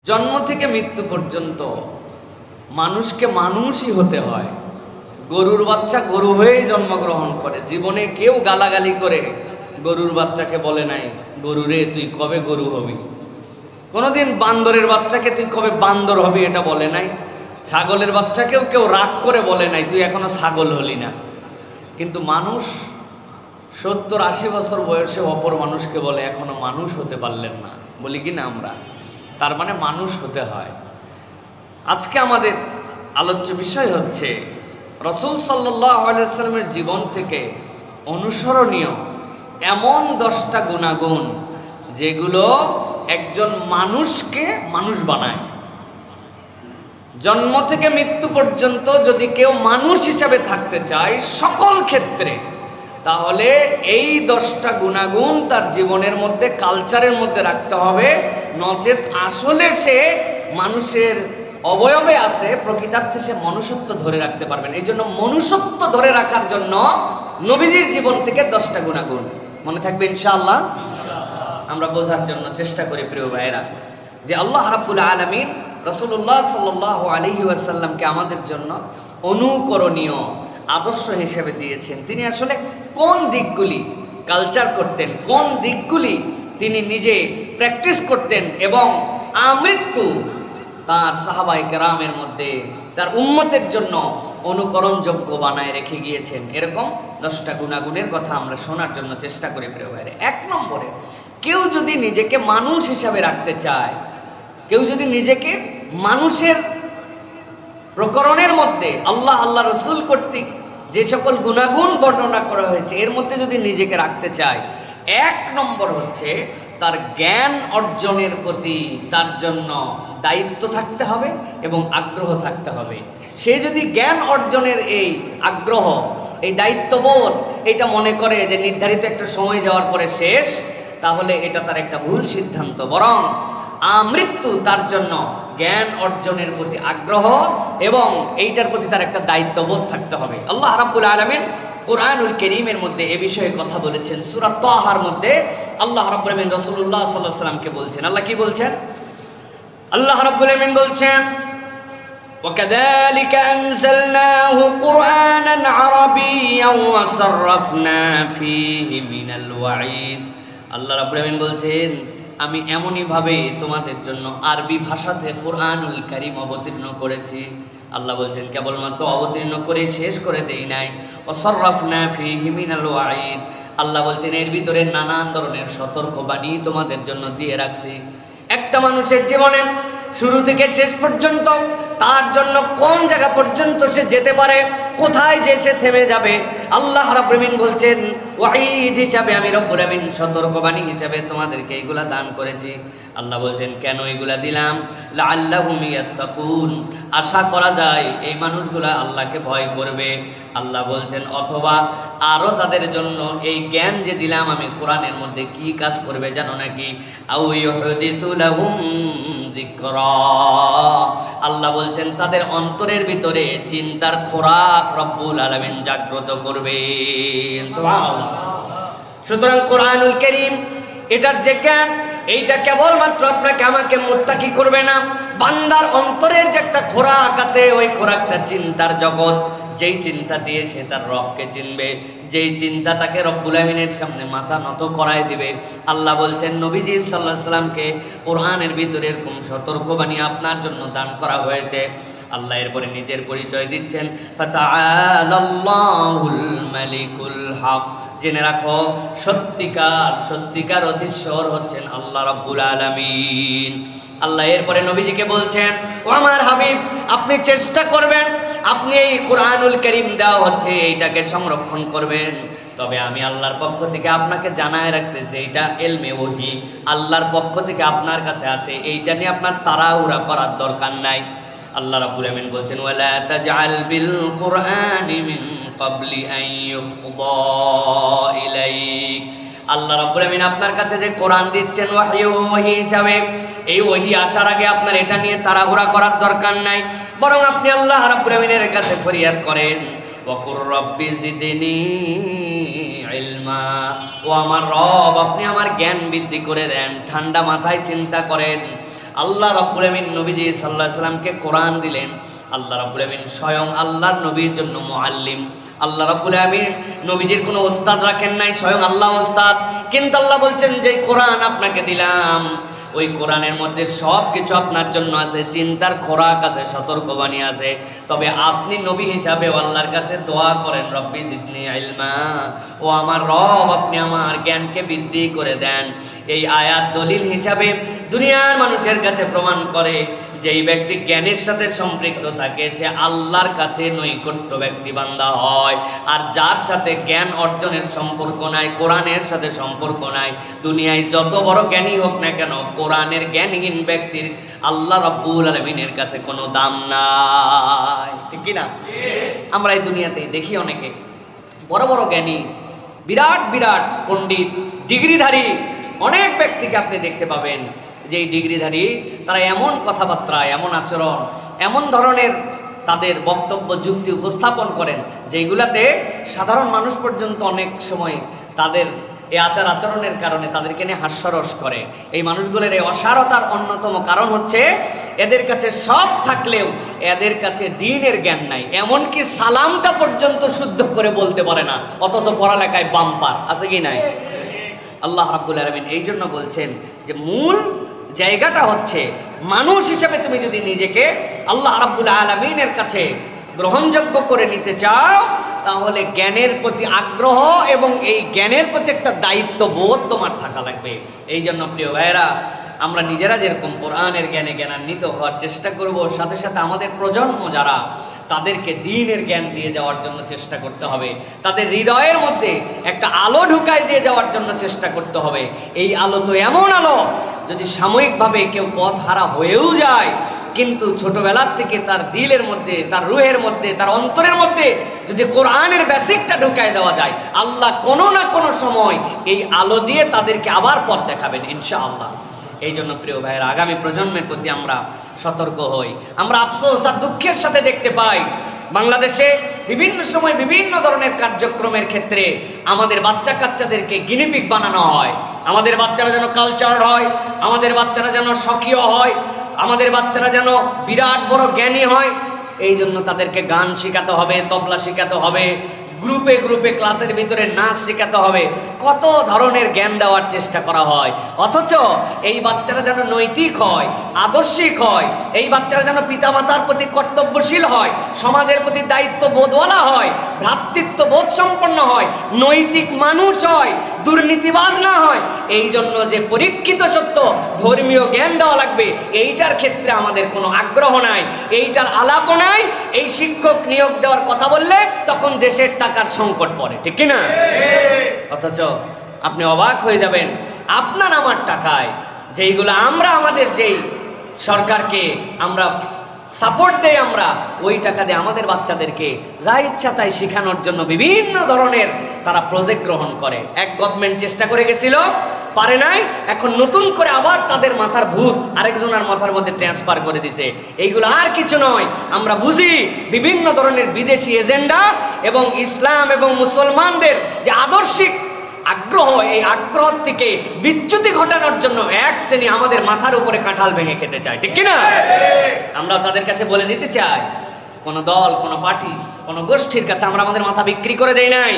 জন্ম থেকে মৃত্যু পর্যন্ত মানুষকে মানুষই হতে হয়। গরুর বাচ্চা গরু হয়েই জন্মগ্রহণ করে। জীবনে কেউ গালাগালি করে গরুর বাচ্চাকে বলে নাই, গরু রে তুই কবে গরু হবি। কোনোদিন বান্দরের বাচ্চাকে তুই কবে বান্দর হবি এটা বলে নাই। ছাগলের বাচ্চাকেও কেউ রাগ করে বলে নাই তুই এখনো ছাগল হলি না। কিন্তু মানুষ 70-80 বছর বয়সে অপর মানুষকে বলে এখনো মানুষ হতে পারলেন না, বলি কি না আমরা। তার মানে মানুষ হতে হয়। আজকে আমাদের আলোচ্য বিষয় হচ্ছে রাসূল সাল্লাল্লাহু আলাইহি ওয়াসাল্লামের জীবন থেকে অনুসরণীয় এমন 10টা গুণাগুণ যেগুলো একজন মানুষকে মানুষ বানায়। জন্ম থেকে মৃত্যু পর্যন্ত যদি কেউ মানুষ হিসাবে থাকতে চায় সকল ক্ষেত্রে, তাহলে এই 10টা গুণাগুণ তার জীবনের মধ্যে, কালচারের মধ্যে রাখতে হবে। নচেত আসলে সে মানুষের অবয়বে আছে, প্রকৃতার্থে সে মনুষ্যত্ব ধরে রাখতে পারবেন। এই জন্য মনুষ্যত্ব ধরে রাখার জন্য নবীজির জীবন থেকে 10টা গুণাগুণ মনে থাকবে ইনশাআল্লাহ। আমরা বোঝার জন্য চেষ্টা করি প্রিয় ভাইয়েরা, যে আল্লাহ রাব্বুল আলামিন রাসূলুল্লাহ সাল্লাল্লাহু আলাইহি ওয়াসাল্লামকে আমাদের জন্য অনুকরণীয় আদর্শ হিসেবে দিয়েছেন। তিনি আসলে কোন দিকগুলি কালচার করতেন, কোন দিকগুলি তিনি নিজে প্র্যাকটিস করতেন এবং আমৃত্যু তার সাহাবায়ে কেরামের মধ্যে তার উম্মতের জন্য অনুকরণযোগ্য বানায় রেখে গিয়েছেন, এরকম 10টা গুণাগুণের কথা আমরা শোনার জন্য চেষ্টা করি প্রিয় ভাইরা। 1 নম্বরে, কেউ যদি নিজেকে মানুষ হিসাবে রাখতে চায়, কেউ যদি নিজেকে মানুষের প্রকরণের মধ্যে আল্লাহ রসুল কর্তৃক যে সকল গুণাগুণ বর্ণনা করা হয়েছে এর মধ্যে যদি নিজেকে রাখতে চায়, 1 নম্বর হচ্ছে তার জ্ঞান অর্জনের প্রতি তার জন্য দায়িত্ব থাকতে হবে এবং আগ্রহ থাকতে হবে। সে যদি জ্ঞান অর্জনের এই আগ্রহ, এই দায়িত্ববোধ এটা মনে করে যে নির্ধারিত একটা সময় যাওয়ার পরে শেষ, তাহলে এটা তার একটা ভুল সিদ্ধান্ত। বরং আমৃত্যু তার জন্য জ্ঞান অর্জনের প্রতি আগ্রহ এবং এইটার প্রতি তার একটা দায়িত্ববোধ থাকতে হবে। আল্লাহ রাব্বুল আলামিন কোরআনুল কারীমের মধ্যে এ বিষয়ে কথা বলেছেন। সূরা তাহার মধ্যে আল্লাহ রাব্বুল আলামিন রাসূলুল্লাহ সাল্লাল্লাহু আলাইহি ওয়াসাল্লামকে বলছেন। আল্লাহ কি বলছেন? আল্লাহ রাব্বুল আলামিন বলছেন, وَكَذَلِكَ أَنزَلْنَاهُ قُرْآنًا عَرَبِيًّا وَصَرَّفْنَا فِيهِ مِنَ الْوَعِيدِ। আল্লাহ রাব্বুল আলামিন বলছেন, আমি এমনইভাবে তোমাদের জন্য আরবি ভাষাতে কোরআনুল কারীম অবতীর্ণ করেছি। আল্লাহ বলছেন কেবলমাত্র অবতীর্ণ করে শেষ করে দেই নাই, ওয়াসাররাফনা ফীহি মিনাল ওয়াঈদ। আল্লাহ বলছেন এর ভিতরে নানান ধরনের সতর্কবাণী তোমাদের জন্য দিয়ে রাখছি। একটা মানুষের জীবনে শুরু থেকে শেষ পর্যন্ত তার জন্য কোন জায়গা পর্যন্ত সে যেতে পারে, কোথায় যে সে থেমে যাবে, আল্লাহ রাব্বুল আলামিন বলছেন ওয়াঈদ হিসাবে আমি রব্বুল আলামিন সতর্কবাণী হিসাবে তোমাদেরকে এগুলা দান করেছি। আল্লাহ বলছেন কেন এগুলা দিলাম? লাআল্লাহুম ইয়াত্তাকুন, আশা করা যায় এই মানুষগুলা আল্লাহকে ভয় করবে। আল্লাহ বলছেন অথবা আরো তাদের জন্য এই জ্ঞান যে দিলাম আমি কোরআনের মধ্যে কি কাজ করবে জানো নাকি? আও ইউহদিসু লাহুম যিকরা, আল্লাহ বলছেন তাদের অন্তরের ভিতরে চিন্তার খোরাক রব্বুল আলামিন জাগ্রত করবেন। সুবহানাল্লাহ। সুতরাং কোরআনুল কারীম এটার যে জ্ঞান, এইটা কেবলমাত্র আপনাকে আমাকে মুত্তাকি করবে না, বান্দার অন্তরের যে একটা খোরাক আছে ওই খোরাকটা চিন্তার জগৎ, যেই চিন্তা দিয়ে সে তার রবকে চিনবে, যেই চিন্তা তাকে রব্বুল আমিনের সামনে মাথা নত করায় দিবে। আল্লাহ বলছেন নবীজি সাল্লাল্লাহু আলাইহি সাল্লামকে কোরআনের ভিতরে এরকম সতর্কবাণী আপনার জন্য দান করা হয়েছে। আল্লাহ এরপরে নিজের পরিচয় দিচ্ছেন, ফাতাআলাল্লাহুল মালিকুল হক। জেনে রাখো সত্যিকার অধীশ্বর হচ্ছেন আল্লাহ রাব্বুল আলামিন। আল্লাহ এরপরে নবীজিকে বলছেন, ও আমার হাবিব আপনি চেষ্টা করবেন, আপনি এই কোরআনুল কারীম দেওয়া হচ্ছে এইটাকে সংরক্ষণ করবেন। তবে আমি আল্লাহর পক্ষ থেকে আপনাকে জানায় রাখতেছি এইটা ইলমে ওহী, আল্লাহর পক্ষ থেকে আপনার কাছে আসে, এইটা নিয়ে আপনার তাড়াহুড়া করার দরকার নাই। আল্লাহ রাব্বুল আমিন বলছেন ওয়ালা তাজআল বিল কুরআনি মিন ক্বাবলি আন ইউকদা ইলাইক। আল্লাহ রাব্বুল আমিন আপনার কাছে যে কোরআন দিচ্ছেন ওহী হিসাবে, এই ওহী আসার আগে আপনার এটা নিয়ে তাড়াহুড়া করার দরকার নাই। বরং আপনি আল্লাহ রাব্বুল আমিনের কাছে ফরিয়াদ করেন, ওয়াকুর রব্বি জিদনি ইলমা, ও আমার রব আপনি আমার জ্ঞান বৃদ্ধি করে দেন। ঠান্ডা মাথায় চিন্তা করেন, আল্লাহ রাব্বুল আমিন নবীজি সাল্লাল্লাহু আলাইহি সাল্লামকে কোরআন দিলেন। আল্লাহ রাব্বুল আমিন স্বয়ং আল্লাহর নবীর জন্য মুআল্লিম। আল্লাহ রাব্বুল আমিন নবীজির কোনো ওস্তাদ রাখেন নাই, স্বয়ং আল্লাহ ওস্তাদ। কিন্তু আল্লাহ বলছেন যে কোরআন আপনাকে দিলাম, ওই কোরআনের মধ্যে সব কিছু আপনার জন্য আছে, চিন্তার খোরাক আছে, সতর্কবাণী আছে। তবে আপনি নবী হিসাবে আল্লাহর কাছে দোয়া করেন, রব্বি জিদনি ইলমা, ও আমার রব আপনি আমার জ্ঞানকে বৃদ্ধি করে দেন। এই আয়াত দলিল হিসাবে দুনিয়ার মানুষের কাছে প্রমাণ করে যে এই ব্যক্তি জ্ঞানের সাথে সম্পৃক্ত থাকে সে আল্লাহর কাছে নৈকট্য ব্যক্তি বান্দা হয়। আর যার সাথে জ্ঞান অর্জনের সম্পর্ক নাই, কোরআনের সাথে সম্পর্ক নাই, দুনিয়ায় যত বড় জ্ঞানী হোক না কেন, কোরআনের জ্ঞানহীন ব্যক্তির আল্লাহ রাব্বুল আলামিনের কাছে কোনো দাম নাই। ঠিক কি না? আমরা এই দুনিয়াতে দেখি অনেকে বড় বড় জ্ঞানী, বিরাট বিরাট পণ্ডিত, ডিগ্রিধারী অনেক ব্যক্তিকে আপনি দেখতে পাবেন যে এই ডিগ্রিধারী তারা এমন কথাবার্তা, এমন আচরণ, এমন ধরনের তাদের বক্তব্য যুক্তি উপস্থাপন করেন যেগুলাতে সাধারণ মানুষ পর্যন্ত অনেক সময় তাদের এই আচার আচরণের কারণে তাদেরকে নিয়ে হাস্যরস করে। এই মানুষগুলোর এই অসারতার অন্যতম কারণ হচ্ছে এদের কাছে সব থাকলেও এদের কাছে দ্বীনের জ্ঞান নাই। এমনকি সালামটা পর্যন্ত শুদ্ধ করে বলতে পারে না, অথচ পড়ালেখায় বাম্পার আছে কি নাই? আল্লাহ রাব্বুল আলামিন এই জন্য বলছেন যে মূল জায়গাটা হচ্ছে মানুষ হিসেবে তুমি যদি নিজেকে আল্লাহ রাব্বুল আলামিনের কাছে গ্রহণযোগ্য করে নিতে চাও, তাহলে জ্ঞানের প্রতি আগ্রহ এবং এই জ্ঞানের প্রতি একটা দায়িত্ববোধ তোমার থাকা লাগবে। এই জন্য প্রিয় ভাইয়েরা, আমরা নিজেরা যেরকম কোরআনের জ্ঞানে জ্ঞানান্বিত হওয়ার চেষ্টা করব, সাথে সাথে আমাদের প্রজন্ম যারা তাদেরকে দ্বীনের জ্ঞান দিয়ে যাওয়ার জন্য চেষ্টা করতে হবে। তাদের হৃদয়ের মধ্যে একটা আলো ঢুকাই দিয়ে যাওয়ার জন্য চেষ্টা করতে হবে। এই আলো তো এমন আলো, যদি সাময়িকভাবে কেউ পথ হারা হয়েও যায়, কিন্তু ছোটবেলার থেকে তার দিলের মধ্যে, তার রুহের মধ্যে, তার অন্তরের মধ্যে যদি কোরআনের বেসিকটা ঢুকাই দেওয়া যায়, আল্লাহ কোনো না কোনো সময় এই আলো দিয়ে তাদেরকে আবার পথ দেখাবেন ইনশাআল্লাহ। এই জন্য প্রিয় ভাইয়েরা, আগামী প্রজন্মের প্রতি আমরা সতর্ক হই। আমরা আফসোস আর দুঃখের সাথে দেখতে পাই বাংলাদেশে বিভিন্ন সময় বিভিন্ন ধরনের কার্যক্রমের ক্ষেত্রে আমাদের বাচ্চা কাচ্চাদেরকে গিনিপিগ বানানো হয়। আমাদের বাচ্চারা যেন কালচার হয়, আমাদের বাচ্চারা যেন স্বকীয় হয়, আমাদের বাচ্চারা যেন বিরাট বড় জ্ঞানী হয়। এই জন্য তাদেরকে গান শেখাতে হবে, তবলা শেখাতে হবে, গ্রুপে গ্রুপে ক্লাসের ভিতরে নাচ শেখাতে হবে, কত ধরনের জ্ঞান দেওয়ার চেষ্টা করা হয়। অথচ এই বাচ্চারা যেন নৈতিক হয়, আদর্শিক হয়, এই বাচ্চারা যেন পিতামাতার প্রতি কর্তব্যশীল হয়, সমাজের প্রতি দায়িত্ববোধওয়ালা হয়, ভ্রাতৃত্ববোধ সম্পন্ন হয়, নৈতিক মানুষ হয়, দুর্নীতিবাজ না হয়। এই জন্য যে পরীক্ষিত সত্য ধর্মীয় জ্ঞান দেওয়া লাগবে, এইটার ক্ষেত্রে আমাদের কোনো আগ্রহ নাই, এইটার আলাপও নাই। এই শিক্ষক নিয়োগ দেওয়ার কথা বললে তখন দেশের টাকার সংকট পড়ে, ঠিক কি না? অথচ আপনি অবাক হয়ে যাবেন, আপনার আমার টাকায় যেইগুলো আমরা আমাদের যেই সরকারকে আমরা সাপোর্ট দেই, আমরা ওই টাকা দিয়ে আমাদের বাচ্চাদেরকে যা ইচ্ছা তাই শেখানোর জন্য বিভিন্ন ধরনের তারা প্রজেক্ট গ্রহণ করে। এক গভর্নমেন্ট চেষ্টা করে গেছিল, পারে নাই, এখন নতুন করে আবার তাদের মাথার ভূত আরেকজনের মাথার মধ্যে ট্রান্সফার করে দিছে। এইগুলো আর কিছু নয়, আমরা বুঝি বিভিন্ন ধরনের বিদেশি এজেন্ডা এবং ইসলাম এবং মুসলমানদের যে আদর্শিক আগ্রহ, এই আগ্রহ থেকে বিচ্যুতি ঘটানোর জন্য এক শ্রেণী আমাদের মাথার উপরে কাঁঠাল ভেঙে খেতে চায়, ঠিক কিনা? আমরা তাদের কাছে বলে দিতে চাই, কোনো দল, কোনো পার্টি, কোনো গোষ্ঠীর কাছে আমরা আমাদের মাথা বিক্রি করে দেই নাই।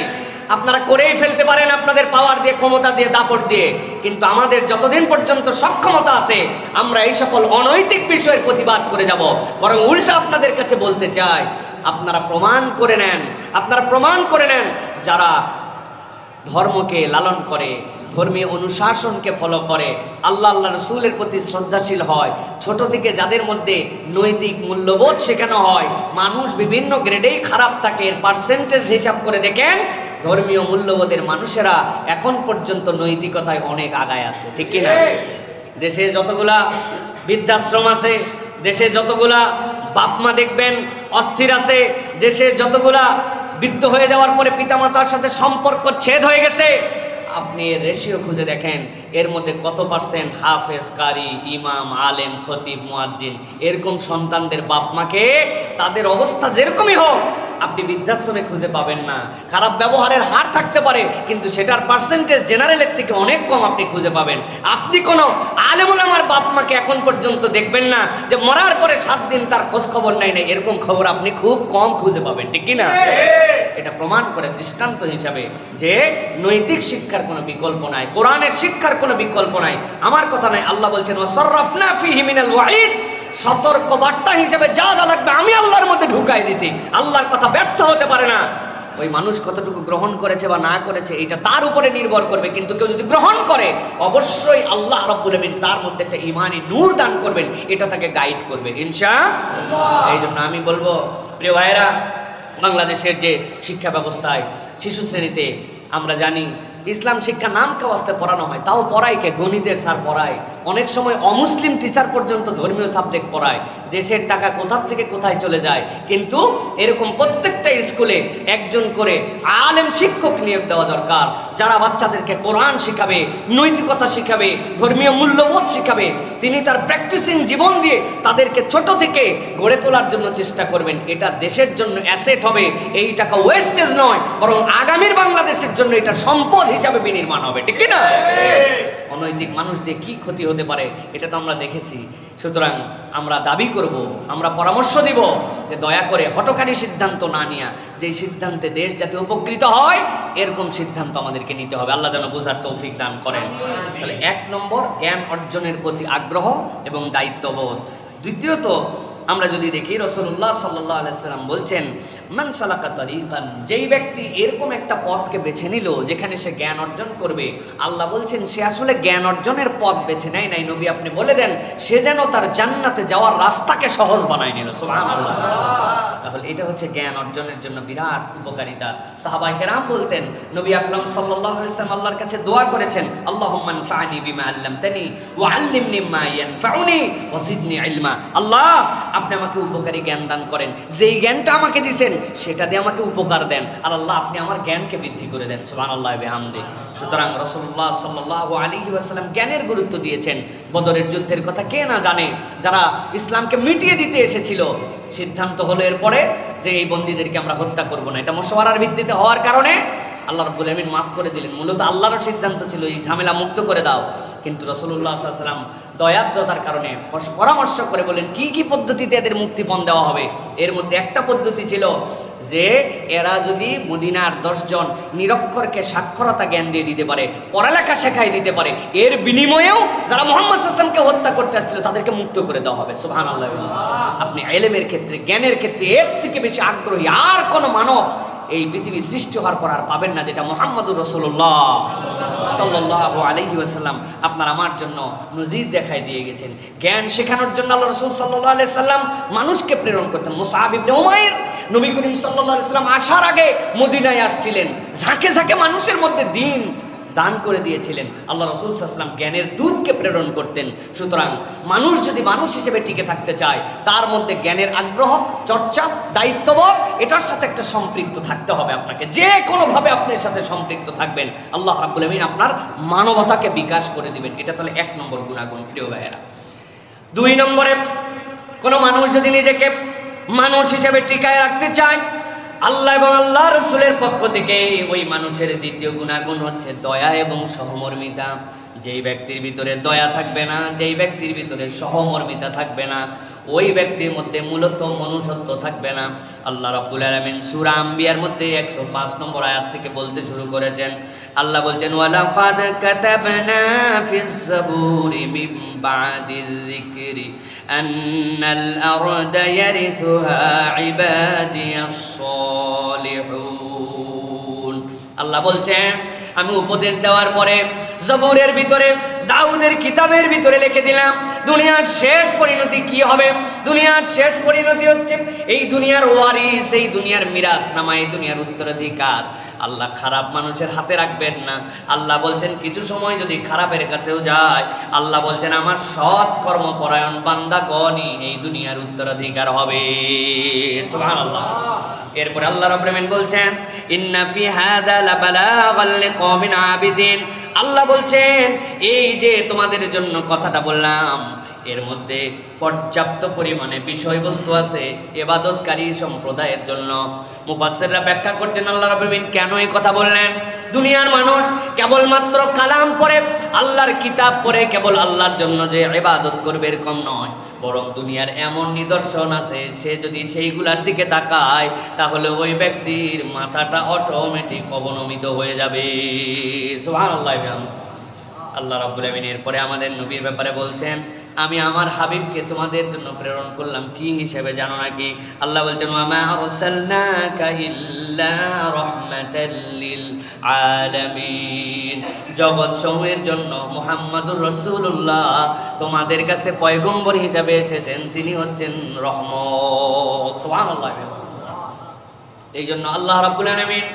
আপনারা করেই ফেলতে পারেন আপনাদের পাওয়ার দিয়ে, ক্ষমতা দিয়ে, দাপট দিয়ে, কিন্তু আমাদের যতদিন পর্যন্ত সক্ষমতা আছে আমরা এই সকল অনৈতিক বিষয়ের প্রতিবাদ করে যাব। বরং উল্টা আপনাদের কাছে বলতে চাই, আপনারা প্রমাণ করে নেন, আপনারা প্রমাণ করে নেন যারা ধর্মকে লালন করে, ধর্মীয় অনুশাসনকে ফলো করে, আল্লাহ রসুলের প্রতি শ্রদ্ধাশীল হয়, ছোট থেকে যাদের মধ্যে নৈতিক মূল্যবোধ শেখানো হয়, মানুষ বিভিন্ন গ্রেডেই খারাপ থাকে, এর পার্সেন্টেজ হিসাব করে দেখেন ধর্মীয় মূল্যবোধের মানুষেরা এখন পর্যন্ত নৈতিকতায় অনেক আগায় আছে, ঠিক কিনা? দেশে যতগুলা বৃদ্ধাশ্রম আছে, দেশে যতগুলা বাপমা দেখবেন অস্থির আছে, দেশে যতগুলা বৃদ্ধ হয়ে যাওয়ার পরে পিতামাতার সাথে সম্পর্ক ছেদ হয়ে গেছে, আপনি এর রেশিও খুঁজে দেখেন, এর মধ্যে কত পার্সেন্ট হাফেজ, কারি, ইমাম, আলেম, খতিব, মুয়াজ্জিন এরকম সন্তানদের বাপ মাকে তাদের অবস্থা যেরকমই হোক আপনি বৃদ্ধাশ্রমে খুঁজে পাবেন না। খারাপ ব্যবহারের হার থাকতে পারে, কিন্তু সেটার পার্সেন্টেজ জেনারেলের থেকে অনেক কম আপনি খুঁজে পাবেন। আপনি কোনো আলেম ওলামার বাপ মাকে এখন পর্যন্ত দেখবেন না যে মরার পরে 7 দিন তার খোঁজ খবর নাই, এরকম খবর আপনি খুব কম খুঁজে পাবেন, ঠিক কি না? এটা প্রমাণ করে দৃষ্টান্ত হিসাবে যে নৈতিক শিক্ষার কোনো বিকল্প নাই, কোরআনের শিক্ষার কোনো বিকল্প নাই। আমার কথা নাই, আল্লাহ বলছেন ওয়াসাররাফনা ফীহি মিনাল ওয়াঈদ, সতর্ক বার্তা হিসেবে যা যা লাগবে আমি আল্লাহর মধ্যে ঢুকাই দিয়েছি। আল্লাহর কথা ব্যর্থ হতে পারে না। ওই মানুষ কতটুকু গ্রহণ করেছে বা না করেছে এটা তার উপরে নির্ভর করবে, কিন্তু কেউ যদি গ্রহণ করে অবশ্যই আল্লাহ রাব্বুল আমিন তার মধ্যে একটা ঈমানি নূর দান করবেন, এটা তাকে গাইড করবে ইনশাআল্লাহ। এই জন্য আমি বলবো প্রিয় ভাইয়েরা, বাংলাদেশের যে শিক্ষা ব্যবস্থায় শিশু শ্রেণীতে আমরা জানি ইসলাম শিক্ষা নাম কাওয়াস্তে পড়ানো হয়, তাও পড়ায় কে? গণিতের স্যার পড়ায়, অনেক সময় অমুসলিম টিচার পর্যন্ত ধর্মীয় সাবজেক্ট পড়ায়। দেশের টাকা কোথা থেকে কোথায় চলে যায়, কিন্তু এরকম প্রত্যেকটা স্কুলে একজন করে আলেম শিক্ষক নিয়োগ দেওয়া দরকার, যারা বাচ্চাদেরকে কোরআন শিখাবে, নৈতিকতা শিখাবে, ধর্মীয় মূল্যবোধ শিখাবে। তিনি তার প্র্যাকটিসিং জীবন দিয়ে তাদেরকে ছোট থেকে গড়ে তোলার জন্য চেষ্টা করবেন। এটা দেশের জন্য অ্যাসেট হবে, এই টাকা ওয়েস্টেজ নয়, বরং আগামীর বাংলাদেশের জন্য এটা সম্পদ হিসাবে বিনির্মাণ হবে, ঠিক না? অনৈতিক মানুষ দিয়ে কি ক্ষতি হতে পারে এটা তো আমরা দেখেছি। সুতরাং আমরা দাবি করব, আমরা পরামর্শ দিব যে দয়া করে হঠকারী সিদ্ধান্ত না নিয়া, যেই সিদ্ধান্তে দেশ যাতে উপকৃত হয় এরকম সিদ্ধান্ত আমাদেরকে নিতে হবে। আল্লাহ যেন বোঝার তৌফিক দান করেন। তাহলে 1 নম্বর জ্ঞান অর্জনের প্রতি আগ্রহ এবং দায়িত্ববোধ। দ্বিতীয়ত আমরা যদি দেখি রাসূলুল্লাহ সাল্লাল্লাহু আলাইহি ওয়াসাল্লাম বলছেন মান সালাকা তারিকান, যেই ব্যক্তি এরকম একটা পথকে বেছে নিল যেখানে সে জ্ঞান অর্জন করবে, আল্লাহ বলছেন সে আসলে জ্ঞান অর্জনের পথ বেছে নেয় নাই। নবী আপনি বলে দেন সে যেন তার জান্নাতে যাওয়ার রাস্তাকে সহজ বানায় নিল। সুবহানাল্লাহ। তাহলে এটা হচ্ছে জ্ঞান অর্জনের জন্য বিরাট উপকারিতা। সাহাবায়ে কেরাম বলতেন নবী আকরাম সাল্লাল্লাহু আলাইহি ওয়াসাল্লাম আল্লাহর কাছে দোয়া করেছেন আল্লাহুম্মা আনফা'নি বিমা আল্লামতানি ওয়া আল্লিমনি মা ইয়ানফাউনি ওয়া জিদনি ইলমা। আল্লাহ আপনি আমাকে উপকারী জ্ঞান দান করেন, যেই জ্ঞানটা আমাকে দিবেন সেটা দিয়ে আমাকে উপকার দেন, আর আল্লাহ আপনি আমার জ্ঞানকে বৃদ্ধি করে দেন। সুবহানাল্লাহি ওয়া বিহামদি। সুতরাং রাসূলুল্লাহ সাল্লাল্লাহু আলাইহি ওয়াসাল্লাম জ্ঞানের গুরুত্ব দিয়েছেন। বদরের যুদ্ধের কথা কে না জানে, যারা ইসলামকে মিটিয়ে দিতে এসেছিল সিদ্ধান্ত হলো এরপরে যে এই বন্দীদেরকে আমরা হত্যা করব না। এটা মশওয়ারার ভিত্তিতে হওয়ার কারণে আল্লাহ রাব্বুল আমিন মাফ করে দিলেন। মূলত আল্লাহর সিদ্ধান্ত ছিল এই ঝামেলা মুক্ত করে দাও, কিন্তু রাসূলুল্লাহ সাল্লাল্লাহু আলাইহি ওয়াসাল্লাম দয়াদ্রতার কারণে পরামর্শ করে বলেন কি কি পদ্ধতিতে এদের মুক্তিপণ দেওয়া হবে। এর মধ্যে একটা পদ্ধতি ছিল যে এরা যদি মদিনার 10 জন নিরক্ষরকে সাক্ষরতা জ্ঞান দিয়ে দিতে পারে, পড়ালেখা শেখাই দিতে পারে, এর বিনিময়েও যারা মুহাম্মদ সাল্লাল্লাহু আলাইহি ওয়াসাল্লামকে হত্যা করতে আসছিল তাদেরকে মুক্ত করে দেওয়া হবে। সুবহানাল্লাহ। আপনি ইলমের ক্ষেত্রে, জ্ঞানের ক্ষেত্রে এর থেকে বেশি আগ্রহী আর কোনো মানব এই পৃথিবী সৃষ্টি হওয়ার পর আর পাবেন না, যেটা মুহাম্মদুর রাসূলুল্লাহ সাল্লাল্লাহু আলাইহি ওয়াসাল্লাম আপনার আমার জন্য নজির দেখাই দিয়ে গেছেন। জ্ঞান শেখানোর জন্য আল্লাহ রাসূল সাল্লাল্লাহু আলাইহি ওয়াসাল্লাম মানুষকে প্রেরণ করতেন। মুসআব ইবনে উমাইর নবী করিম সাল্লাল্লাহু আলাইহি ওয়াসাল্লাম আসার আগে মদিনায় আসছিলেন, ঝাঁকে ঝাঁকে মানুষের মধ্যে দ্বীন দান করে দিয়েছিলেন। আল্লাহ রাসূল সাল্লাল্লাহু আলাইহি ওয়াসাল্লাম জ্ঞানের দূতকে প্রেরণ করতেন। সুতরাং মানুষ যদি মানুষ হিসেবে টিকে থাকতে চায় তার মধ্যে জ্ঞানের আগ্রহ, চর্চা, দায়িত্ববোধ এটার সাথে একটা সম্পৃক্ত থাকতে হবে। আপনাকে যে কোনোভাবে আপনার সাথে সম্পৃক্ত থাকবেন, আল্লাহ রাব্বুল আমিন আপনার মানবতাকে বিকাশ করে দিবেন। এটা তাহলে 1 নম্বর গুণাগুণ প্রিয় ভাইয়েরা। 2 নম্বরে কোনো মানুষ যদি নিজেকে মানুষ হিসেবে টিকায় রাখতে চায়, আল্লাহ এবং আল্লাহ রাসূলের পক্ষ থেকে ওই মানুষের দ্বিতীয় গুণাগুণ হচ্ছে দয়া এবং সহমর্মিতা। যেই ব্যক্তির ভিতরে দয়া থাকবে না, যেই ব্যক্তির ভিতরে সহমর্মিতা থাকবে না, ওই ব্যক্তির মধ্যে মূলত মনুষ্যত্ব থাকবে না। আল্লাহ রাব্বুল আলামিন সূরা আম্বিয়ার মধ্যে 105 নম্বর আয়াত থেকে বলতে শুরু করেছেন। আল্লাহ বলছেন ওয়ালাকাদ কাতাবনা ফিজ যাবুরি মিন বাদির যিকরি আন্নাল আরদা ইয়ারিসুহা ইবাদিয়াস সালিহুন। আল্লাহ বলছেন আমি উপদেশ দেওয়ার পরে জবুরের ভিতরে, দাউদের কিতাবের ভিতরে লিখে দিলাম দুনিয়ার শেষ পরিণতি কি হবে। দুনিয়ার শেষ পরিণতি হচ্ছে এই দুনিয়ার ওয়ারিস, এই দুনিয়ার মিরাস নামা, এই দুনিয়ার উত্তরাধিকার আল্লাহ খারাপ মানুষের হাতে রাখবেন না। আল্লাহ বলছেন কিছু সময় যদি খারাপের কাছেও যায়, আল্লাহ বলছেন আমার সৎ কর্মপরায়ণ বান্দাগণই এই দুনিয়ার উত্তরাধিকার হবে। সুবহানাল্লাহ। এরপর আল্লাহ রাব্বুল আমিন বলছেন ইন্না ফি হাযা লাবালাগাল লিকওমিন আবিদিন। আল্লাহ বলছেন এই যে তোমাদের জন্য কথাটা বললাম, এর মধ্যে পর্যাপ্ত পরিমাণে বিষয়বস্তু আছে ইবাদতকারী সম্প্রদায়ের জন্য। মুফাসসিররা ব্যাখ্যা করছেন আল্লাহ রাব্বুল আলামিন কেন এই কথা বললেন। দুনিয়ার মানুষ কেবলমাত্র কালাম পড়ে, আল্লাহর কিতাব পড়ে কেবল আল্লাহর জন্য যে ইবাদত করবে এরকম নয়, বরং দুনিয়ার এমন নিদর্শন আছে সে যদি সেইগুলার দিকে তাকায় তাহলে ওই ব্যক্তির মাথাটা অটোমেটিক অবনমিত হয়ে যাবে। সুবহানাল্লাহ। আল্লাহ রাব্বুল আলামিন এরপরে আমাদের নবীর ব্যাপারে বলছেন, আমি আমার হাবিবকে তোমাদের জন্য প্রেরণ করলাম কি হিসেবে জানো নাকি? আল্লাহ বলছেন, ওয়া মা আরসালনাকা ইল্লা রাহমাতাল লিল আলামিন। জগৎ সমূহের জন্য মুহাম্মাদুর রাসূলুল্লাহ তোমাদের কাছে পয়গম্বর হিসেবে এসেছেন, তিনি হচ্ছেন রহমত। সুবহানাল্লাহ। এই জন্য আল্লাহ রাব্বুল আলামিন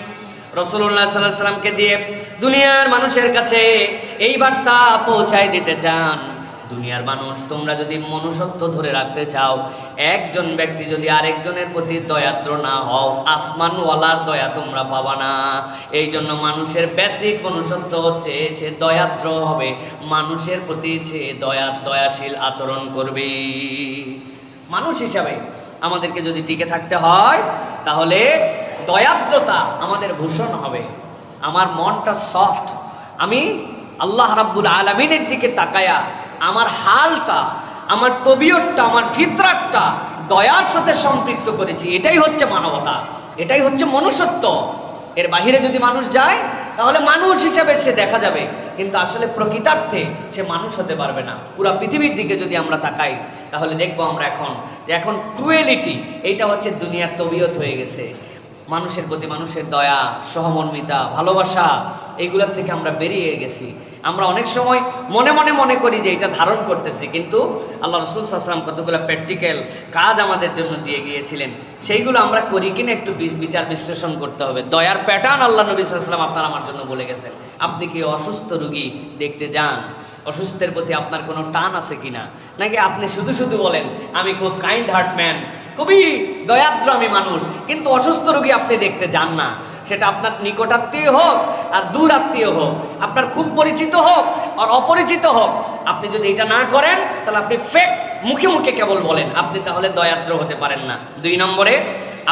রাসূলুল্লাহ সাল্লাল্লাহু আলাইহি সাল্লামকে দিয়ে দুনিয়ার মানুষের কাছে এই বার্তা পৌঁছায় দিতে চান, দুনিয়ার মানুষ তোমরা যদি মনুষ্যত্ব ধরে রাখতে চাও, একজন ব্যক্তি যদি আরেকজনের প্রতি দয়াদ্র না হও, আসমানওয়ালার দয়া তোমরা পাবা না। এই জন্য মানুষের বেসিক মনুষ্যত্ব হচ্ছে সে দয়াদ্র হবে, মানুষের প্রতি সে দয়াশীল আচরণ করবে। মানুষ হিসাবে আমাদেরকে যদি টিকে থাকতে হয় তাহলে দয়াদ্রতা আমাদের ভূষণ হবে। আমার মনটা সফট, আমি আল্লাহ রাব্বুল আলামিনের দিকে তাকায়া আমার হালটা, আমার তবিয়তটা, আমার ফিতরাতটা দয়ার সাথে সম্পৃক্ত করেছি। এটাই হচ্ছে মানবতা, এটাই হচ্ছে মনুষ্যত্ব। এর বাহিরে যদি মানুষ যায় তাহলে মানুষ হিসেবে সে দেখা যাবে, কিন্তু আসলে প্রকৃতার্থে সে মানুষ হতে পারবে না। পুরো পৃথিবীর দিকে যদি আমরা তাকাই তাহলে দেখবো আমরা এখন ক্রুয়েলিটি, এইটা হচ্ছে দুনিয়ার তবিয়ত হয়ে গেছে। মানুষের প্রতি মানুষের দয়া, সহমর্মিতা, ভালোবাসা, এইগুলোর থেকে আমরা বেরিয়ে গেছি। আমরা অনেক সময় মনে করি যে এটা ধারণ করতেছি, কিন্তু আল্লাহ রাসূল সাল্লাল্লাহু আলাইহি ওয়াসাল্লাম কতগুলো প্র্যাকটিক্যাল কাজ আমাদের জন্য দিয়ে গিয়েছিলেন, সেইগুলো আমরা করি কিনা একটু বিচার বিশ্লেষণ করতে হবে। দয়ার প্যাটার্ন আল্লাহ নবী সাল্লাল্লাহু আলাইহি ওয়াসাল্লাম আপনার আমার জন্য বলে গেছেন। আপনি কি অসুস্থ রোগী দেখতে যান? অসুস্থের প্রতি আপনার কোনো টান আছে কিনা? নাকি আপনি শুধু শুধু বলেন আমি খুব কাইন্ড হার্ট ম্যান, খুবই দয়াদ্র আমি মানুষ, কিন্তু অসুস্থ রোগী আপনি দেখতে যান না। সেটা আপনার নিকটাত্মীয় হোক আর দূর আত্মীয় হোক, আপনার খুব পরিচিত হোক আর অপরিচিত হোক, আপনি যদি এটা না করেন তাহলে আপনি ফেক মুখে মুখে কেবল বলেন, আপনি তাহলে দয়াদ্র হতে পারেন না। 2 নম্বরে,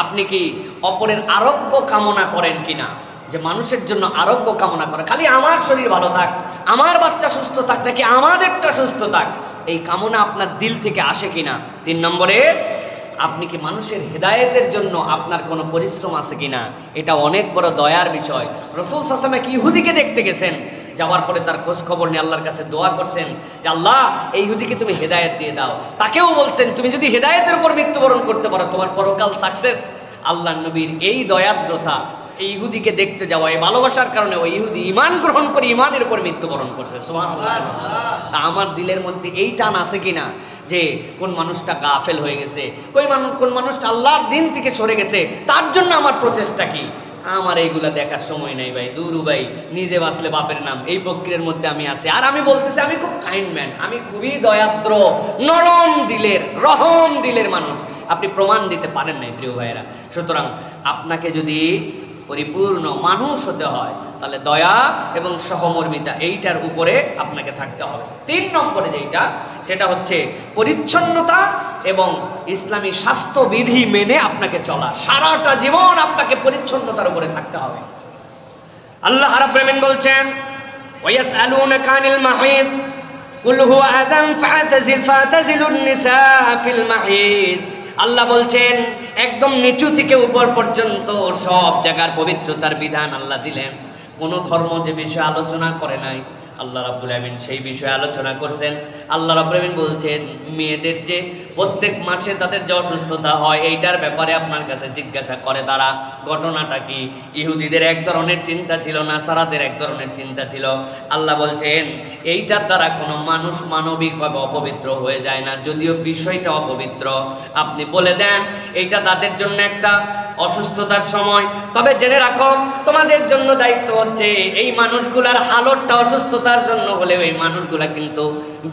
আপনি কি অপরের আরোগ্য কামনা করেন কিনা? যে মানুষের জন্য আরোগ্য কামনা করে, খালি আমার শরীর ভালো থাক, আমার বাচ্চা সুস্থ থাক, নাকি আমাদেরটা সুস্থ থাক, এই কামনা আপনার দিল থেকে আসে কিনা? 3 নম্বরে, আপনি কি মানুষের হেদায়েতের জন্য আপনার কোনো পরিশ্রম আছে কিনা? এটা অনেক বড় দয়ার বিষয়। রাসূল সাল্লাল্লাহু আলাইহি ওয়াসাল্লাম এক ইহুদিকে দেখতে গেছেন, যাওয়ার পরে তার খোঁজ খবর নিয়ে আল্লাহর কাছে দোয়া করছেন যে আল্লাহ এই ইহুদিকে তুমি হেদায়েত দিয়ে দাও। তাকেও বলছেন তুমি যদি হেদায়েতের উপর মৃত্যুবরণ করতে পারো তোমার পরকাল সাকসেস। আল্লাহ নবীর এই দয়াদ্রতা, এই ইহুদিকে দেখতে যাওয়া, এই ভালোবাসার কারণে ওই ইহুদি ঈমান গ্রহণ করে ঈমানের উপর মৃত্যুবরণ করছে। সুবহানাল্লাহ। তা আমার দিলের মধ্যে এই টান আছে কিনা যে কোন মানুষটা গাফেল হয়ে গেছে, কোন মানুষটা আল্লাহর দিন থেকে সরে গেছে, তার জন্য আমার প্রচেষ্টা কি? আমার এইগুলা দেখার সময় নাই ভাই, দূর ভাই, নিজে বাঁচলে বাপের নাম, এই প্রক্রিয়ার মধ্যে আমি আছি। আর আমি বলতেছি আমি খুব কাইন্ড ম্যান, আমি খুবই দয়াদ্র, নরম দিলের, রহম দিলের মানুষ। আপনি প্রমাণ দিতে পারেন নাই প্রিয় ভাইয়েরা। সুতরাং আপনাকে যদি পরিপূর্ণ মানুষ হতে হয় তাহলে দয়া এবং সহমর্মিতা এইটার উপরে আপনাকে থাকতে হবে। 3 নম্বরে যেটা, সেটা হচ্ছে পরিচ্ছন্নতা এবং ইসলামী স্বাস্থ্যবিধি মেনে আপনাকে চলা। সারাটা জীবন আপনাকে পরিচ্ছন্নতার উপরে থাকতে হবে। আল্লাহ রাব্বুল আলামিন বলছেন, ওয়ায়াসআলুনাকা আনিল মাহিদ কুল হুয়া আযান ফাতাজিলুন নিসা ফিল মাহিদ। আল্লাহ বলছেন একদম নিচু থেকে উপর পর্যন্ত সব জায়গার পবিত্রতার বিধান আল্লাহ দিলেন। কোন ধর্ম যে বিষয়ে আলোচনা করে নাই আল্লাহ রাব্বুল আলামিন সেই বিষয়ে আলোচনা করছেন। আল্লাহ রাব্বুল আলামিন বলছেন মেয়েদের যে প্রত্যেক মাসে তাদের যে অসুস্থতা হয় এইটার ব্যাপারে আপনার কাছে জিজ্ঞাসা করে তারা, ঘটনাটা কি? ইহুদিদের এক ধরনের চিন্তা ছিল, নাসারাদের এক ধরনের চিন্তা ছিল। আল্লাহ বলছেন এইটার দ্বারা কোনো মানুষ মানবিকভাবে অপবিত্র হয়ে যায় না, যদিও বিষয়টা অপবিত্র। আপনি বলে দেন এইটা তাদের জন্য একটা অসুস্থতার সময়, তবে জেনে রাখো তোমাদের জন্য দায়িত্ব হচ্ছে এই মানুষগুলার হালতটা অসুস্থতার জন্য হলেও এই মানুষগুলা কিন্তু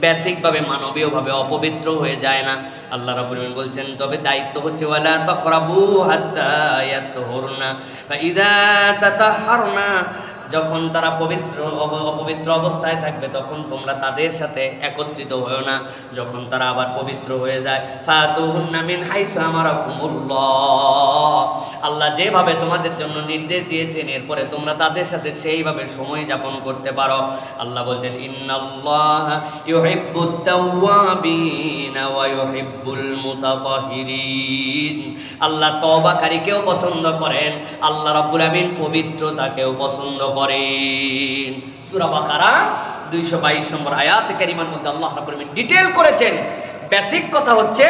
বেসিকভাবে মানবীয়ভাবে অপবিত্র হয়ে যায় না। আল্লাহ রাব্বুল আলামিন বলছেন তবে দায়িত্ব হচ্ছে ওয়ালা তাকরাবু হাত্তা ইয়াতহুরনা ফাইযা তাতাহহারনা, যখন তারা অপবিত্র অবস্থায় থাকবে তখন তোমরা তাদের সাথে একত্রিত হও না। যখন তারা আবার পবিত্র হয়ে যায়, ফাতুহুন্না মিন হাইসু আমারাকুমুল্লাহ, আল্লাহ যেভাবে তোমাদের জন্য নির্দেশ দিয়েছেন এরপরে তোমরা তাদের সাথে সেইভাবে সময় যাপন করতে পারো। আল্লাহ বলছেন ইন্নাল্লাহা ইউহিব্বুত তাওয়াবিনা ওয়া ইউহিব্বুল মুতাতাহহিরিন, আল্লাহ তওবাকারীকেও পছন্দ করেন, আল্লাহ রাব্বুল আমিন পবিত্রতাকেও পছন্দ করেন। সূরা বাকারা 222 নম্বর আয়াতে কারিমার মধ্যে আল্লাহ রাব্বুল আমিন ডিটেইল করেছেন। বেসিক কথা হচ্ছে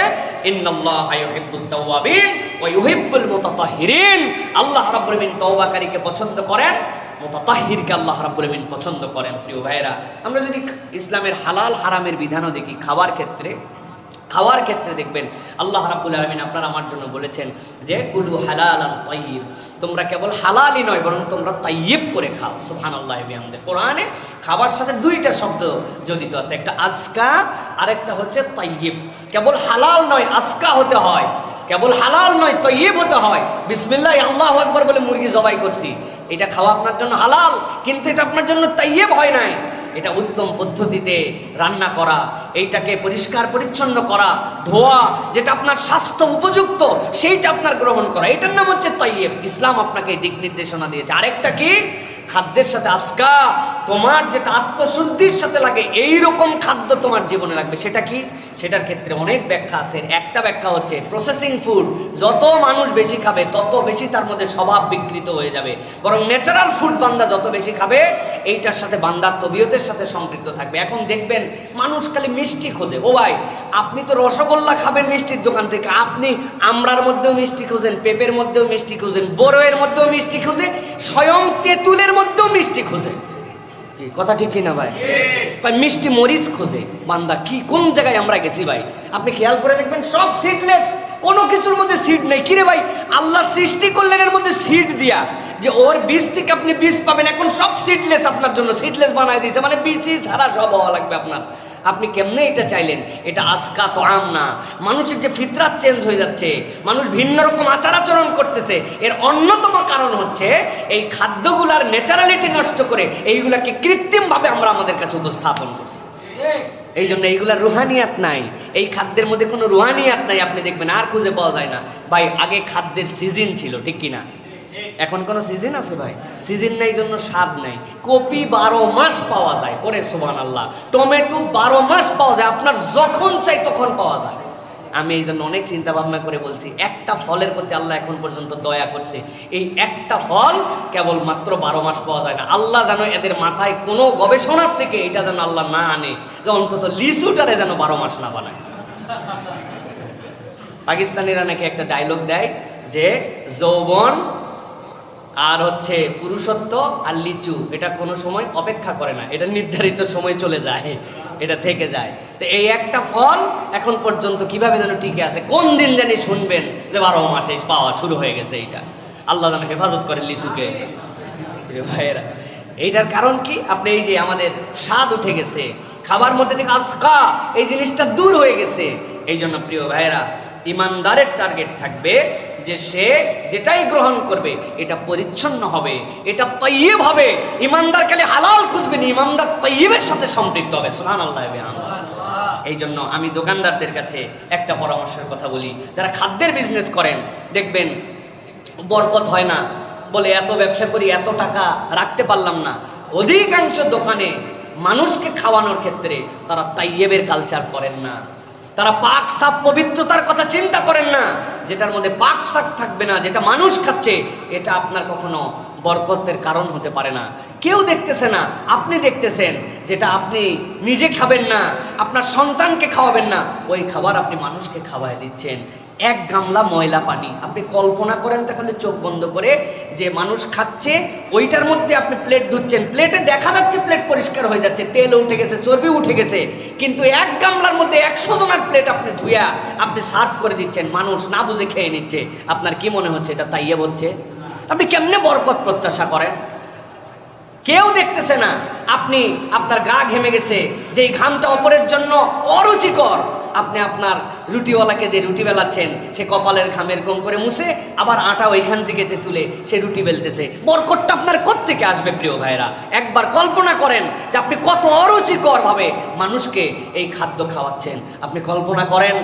ইন্নাল্লাহা ইউহিব্বুত তাওয়াবিন ওয়া ইউহিব্বুল মুতাতাহহিরিন, আল্লাহ রাব্বুল আমিন তওবাকারীকে পছন্দ করেন, মুতাতাহহিরকে আল্লাহ রাব্বুল আমিন পছন্দ করেন। প্রিয় ভাইরা, আমরা যদি ইসলামের হালাল হারামের বিধানও দেখি, খাওয়ার ক্ষেত্রে দেখবেন আল্লাহ রাব্বুল আলামিন আপনার আমার জন্য বলেছেন যে কুলু হালালান তাইয়্যিব, তোমরা কেবল হালালই নয় বরং তোমরা তাইয়্যিব করে খাও। সুবহানাল্লাহি বিহামদি। কোরআনে খাবার সাথে দুইটা শব্দ জড়িত আছে, একটা আজকা আর একটা হচ্ছে তাইয়্যিব। কেবল হালাল নয়, আজকা হতে হয়, কেবল হালাল নয় তাইয়্যিব হতে হয়। বিসমিল্লাহ আল্লাহু আকবার বলে মুরগি জবাই করছি, এটা খাওয়া আপনার জন্য হালাল, কিন্তু এটা আপনার জন্য তাইয়্যিব হয় নাই। এটা উত্তম পদ্ধতিতে রান্না করা, এইটাকে পরিষ্কার পরিচ্ছন্ন করা, ধোয়া, যেটা আপনার স্বাস্থ্য উপযুক্ত সেইটা আপনার গ্রহণ করা, এটার নাম হচ্ছে তাইয়্যিব। ইসলাম আপনাকে দিক নির্দেশনা দিয়েছে। আরেকটা কি? খাদ্যের সাথে আজকা, তোমার যেটা আত্মশুদ্ধির সাথে লাগে এই রকম খাদ্য তোমার জীবনে লাগবে। সেটা কি? সেটার ক্ষেত্রে অনেক ব্যাখ্যা আছে। একটা ব্যাখ্যা হচ্ছে প্রসেসিং ফুড যত মানুষ বেশি খাবে তত বেশি তার মধ্যে স্বভাব বিকৃত হয়ে যাবে, বরং ন্যাচারাল ফুড বান্দা যত বেশি খাবে এইটার সাথে বান্দার তবিয়তের সাথে সম্পৃক্ত থাকবে। এখন দেখবেন মানুষ খালি মিষ্টি খোঁজে। ও ভাই, আপনি তো রসগোল্লা খাবেন মিষ্টির দোকান থেকে, আপনি আমড়ার মধ্যেও মিষ্টি খোঁজেন, পেঁপের মধ্যেও মিষ্টি খোঁজেন, বড়ইয়ের মধ্যেও মিষ্টি খোঁজে, স্বয়ং তেঁতুলের মধ্যেও মিষ্টি খোঁজে। কথা ঠিক কিনা ভাই? তাই মিষ্টি মরিচ খোঁজে বান্দা। কি কোন জায়গায় আমরা গেছি ভাই? আপনি খেয়াল করে দেখবেন সব সিডলেস, কোনো কিছুর মধ্যে সিড নেই। কিরে ভাই, আল্লাহ সৃষ্টি করলেন এর মধ্যে সিড দিয়া, যে ওর বীজ থেকে আপনি বীজ পাবেন, এখন সব সিডলেস আপনার জন্য, সিডলেস বানাই দিয়েছে, মানে বীজই ছাড়া সব হওয়া লাগবে আপনার। আপনি কেমনে এটা চাইলেন? এটা আজকা তো আম না। মানুষের যে ফিতরাত চেঞ্জ হয়ে যাচ্ছে, মানুষ ভিন্ন রকম আচার আচরণ করতেছে, এর অন্যতম কারণ হচ্ছে এই খাদ্যগুলার ন্যাচারালিটি নষ্ট করে এইগুলাকে কৃত্রিমভাবে আমরা আমাদের কাছে উপস্থাপন করছি। এই জন্য এইগুলা রুহানিয়াত নাই, এই খাদ্যের মধ্যে কোনো রুহানিয়াত নাই। আপনি দেখবেন আর খুঁজে পাওয়া যায় না ভাই। আগে খাদ্যের সিজন ছিল, ঠিক কিনা? এখন কোন সিজন আছে ভাই? সিজন নাই জন্য স্বাদ নাই। কপি 12 মাস পাওয়া যায়, ওরে সুবহানাল্লাহ। টমেটো 12 মাস পাওয়া যায়, আপনার যখন চাই তখন পাওয়া যায়। আমি এই জন্য অনেক চিন্তা ভাবনা করে বলছি, একটা ফলের প্রতি আল্লাহ এখন পর্যন্ত দয়া করছে, এই একটা ফল কেবল মাত্র 12 মাস পাওয়া যায় না। আল্লাহ যেন এদের মাথায় কোনো গবেষণার থেকে এটা যেন আল্লাহ না আনে, যে অন্তত লিচুটারে যেন 12 মাস না বানায়। পাকিস্তানিরা নাকি একটা ডায়লগ দেয় যে যৌবন আর হচ্ছে পুরুষত্ব আর লিচু এটা কোনো সময় অপেক্ষা করে না, এটা নির্ধারিত সময় চলে যায়, এটা থেকে যায়। তো এই একটা ফল এখন পর্যন্ত কিভাবে যেন টিকে আছে, কোন দিন জানি শুনবেন যে 12 মাসে পাওয়া শুরু হয়ে গেছে। এইটা আল্লাহ যেন হেফাজত করেন লিচুকে। ভাইয়েরা, এইটার কারণ কি? আপনি এই যে আমাদের স্বাদ উঠে গেছে, খাবার মধ্যে থেকে আজকা এই জিনিসটা দূর হয়ে গেছে। এই জন্য প্রিয় ভাইয়েরা, ইমানদারের টার্গেট থাকবে যে সে যেটাই গ্রহণ করবে এটা পরিচ্ছন্ন হবে, এটা তাইয়্যিব হবে। ইমানদার খালি হালাল খুঁজবে না, ইমানদার তাইয়্যিবের সাথে সম্পৃক্ত হবে। সুবহানাল্লাহ। এই জন্য আমি দোকানদারদের কাছে একটা পরামর্শের কথা বলি, যারা খাদ্যের বিজনেস করেন দেখবেন বরকত হয় না, বলে এত ব্যবসা করি এত টাকা রাখতে পারলাম না। অধিকাংশ দোকানে মানুষকে খাওয়ানোর ক্ষেত্রে তারা তাইয়্যিবের কালচার করেন না, তারা পাক সাপ পবিত্রতার কথা চিন্তা করেন না। যেটার মধ্যে পাক সাপ থাকবে না, যেটা মানুষ খাচ্ছে, এটা আপনার কখনো বরকতের কারণ হতে পারে না। কেউ দেখতেছে না, আপনি দেখতেছেন। যেটা আপনি নিজে খাবেন না, আপনার সন্তানকে খাওয়াবেন না, ওই খাবার আপনি মানুষকে খাওয়াই দিচ্ছেন। এক গামলা ময়লা পানি, আপনি কল্পনা করেন তাহলে চোখ বন্ধ করে, যে মানুষ খাচ্ছে ওইটার মধ্যে আপনি প্লেট ধুচ্ছেন, প্লেটে দেখা যাচ্ছে প্লেট পরিষ্কার হয়ে যাচ্ছে, তেল উঠে গেছে, চর্বি উঠে গেছে, কিন্তু এক গামলার মধ্যে 100 জনের প্লেট আপনি ধুইয়া আপনি সার্ভ করে দিচ্ছেন, মানুষ না বুঝে খেয়ে নিচ্ছে। আপনার কি মনে হচ্ছে এটা তাইয়্যিব হচ্ছে? আপনি কেমনে বরকত প্রত্যাশা করেন? কেউ দেখতেছে না। আপনি আপনার গা ঘেমে গেছে, যে এই ঘামটা অপরের জন্য অরুচিকর, আপনি আপনার রুটিওয়ালাকে দিয়ে রুটি বেলাচ্ছেন, সে কপালের ঘামের কম করে মুছে আবার আটা ওইখান থেকে তুলে সে রুটি বেলতেছে। বরকতটা আপনার কোত্থেকে আসবে প্রিয় ভাইরা? একবার কল্পনা করেন যে আপনি কত অরুচিকরভাবে মানুষকে এই খাদ্য খাওয়াচ্ছেন। আপনি কল্পনা করেন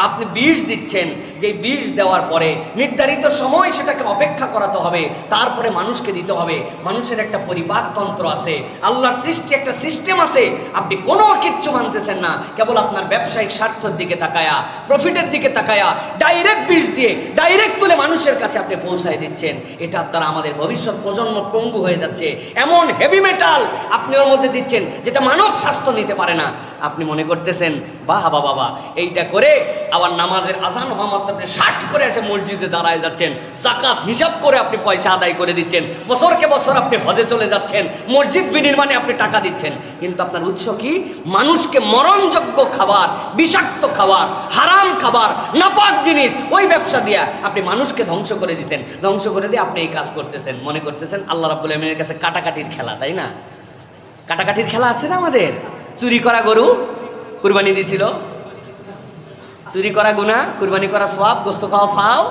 আপনি বিষ দিচ্ছেন, যে বিষ দেওয়ার পরে নির্ধারিত সময় সেটাকে অপেক্ষা করাতে হবে, তারপরে মানুষকে দিতে হবে। মানুষের একটা পরিপাকতন্ত্র আছে, আল্লাহর সৃষ্টি একটা সিস্টেম আছে। আপনি কোনো কিচ্ছু মানতেছেন না, কেবল আপনার ব্যবসায়িক স্বার্থের দিকে তাকায়া, প্রফিটের দিকে তাকায়া ডাইরেক্ট বিষ দিয়ে ডাইরেক্ট তুলে মানুষের কাছে আপনি পৌঁছায় দিচ্ছেন। এটার দ্বারা আমাদের ভবিষ্যৎ প্রজন্ম পঙ্গু হয়ে যাচ্ছে। এমন হেভি মেটাল আপনি ওর মধ্যে দিচ্ছেন যেটা মানব স্বাস্থ্য নিতে পারে না। আপনি মনে করতেছেন বাহ বাবা, এইটা করে আবার নামাজের আজান হওয়া মাত্র আপনি 60 করে এসে মসজিদে দাঁড়ায় যাচ্ছেন, যাকাত হিসাব করে আপনি পয়সা আদায় করে দিচ্ছেন, বছরকে বছর আপনি হজে চলে যাচ্ছেন, মসজিদ বিনির্মাণে আপনি টাকা দিচ্ছেন। কিন্তু আপনার উৎস কি? মানুষকে মরণযোগ্য খাবার, বিষাক্ত খাবার, হারাম খাবার, নাপাক জিনিস, ওই ব্যবসা দিয়া আপনি মানুষকে ধ্বংস করে দিচ্ছেন। ধ্বংস করে দিয়ে আপনি এই কাজ করতেছেন, মনে করতেছেন আল্লাহ রাব্বুল আলামিনের কাছে কাটাকাটির খেলা, তাই না? কাটাকাটির খেলা আছে না আমাদের? চুরি করা গরু কুরবানি দিছিল, চুরি করা গুনাহ, কুরবানি করা সওয়াব, গোশত খাওয়া ফাও।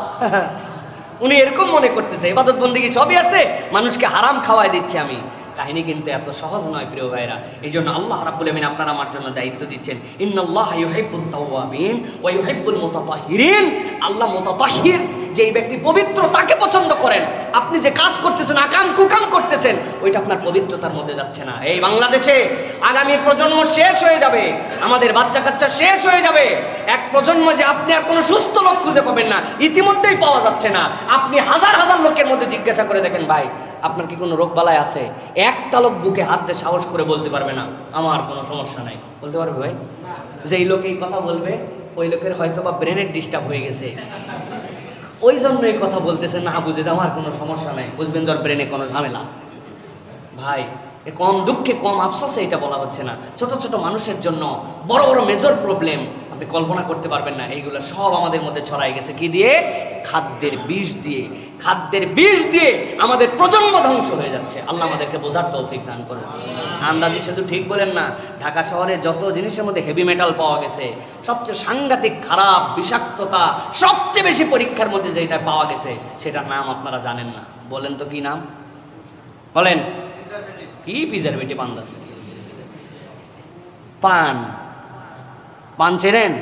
উনি এরকম মনে করতেছে ইবাদত বন্দেগী সবই আছে, মানুষকে হারাম খাওয়াই দিচ্ছে আমি। কাহিনী কিন্তু এত সহজ নয় প্রিয় ভাইরা। এই জন্য আল্লাহ রাব্বুল আমিন আপনার আমার জন্য দায়িত্ব দিচ্ছেন, ইন্নাল্লাহা ইউহিব্বুত তাওয়াবিন ওয়া ইউহিব্বুল মুতাতাহহিরিন। আল্লাহ মুতাতাহহির, যেই ব্যক্তি পবিত্র তাকে পছন্দ করেন। আপনি যে কাজ করতেছেন, আকাম কুকাম করতেছেন, ওইটা আপনার পবিত্রতার মধ্যে যাচ্ছে না। এই বাংলাদেশে আগামী প্রজন্ম শেষ হয়ে যাবে, আমাদের বাচ্চা কাচ্চা শেষ হয়ে যাবে। এক প্রজন্ম যে আপনি আর কোনো সুস্থ লোক খুঁজে পাবেন না, ইতিমধ্যেই পাওয়া যাচ্ছে না। আপনি হাজার হাজার লোকের মধ্যে জিজ্ঞাসা করে দেখেন, ভাই আপনার কি কোনো রোগ বালাই আছে? একটা লোক বুকে হাত দিয়ে সাহস করে বলতে পারবে না আমার কোনো সমস্যা নাই। বলতে পারবে ভাই? যেই লোক এই কথা বলবে ওই লোকের হয়তো বা ব্রেনের ডিস্টার্ব হয়ে গেছে, ওই জন্য এই কথা বলতেছে, না বুঝে যে আমার কোনো সমস্যা নাই, বুঝবেন তোর ব্রেনে কোনো ঝামেলা। ভাই কম দুঃখে কম আফসোসে এটা বলা হচ্ছে না। ছোট ছোট মানুষের জন্য বড় বড় মেজর প্রবলেম আপনি কল্পনা করতে পারবেন না। এইগুলো সব আমাদের মধ্যে ছড়াই গেছে কি দিয়ে? খাদ্যের বিষ দিয়ে। খাদ্যের বিষ দিয়ে আমাদের প্রজন্ম ধ্বংস হয়ে যাচ্ছে। আল্লাহ আমাদেরকে বোঝার তৌফিক দান করুন। আন্দাজি শুধু ঠিক বলেন না, ঢাকা শহরে যত জিনিসের মধ্যে হেভি মেটাল পাওয়া গেছে, সবচেয়ে সাংঘাতিক খারাপ বিষাক্ততা, সবচেয়ে বেশি পরীক্ষার মধ্যে যেটা পাওয়া গেছে সেটার নাম আপনারা জানেন না। বলেন তো কি নাম? বলেন কি? প্রিজারভেটিভ। পান। পান চেনেন?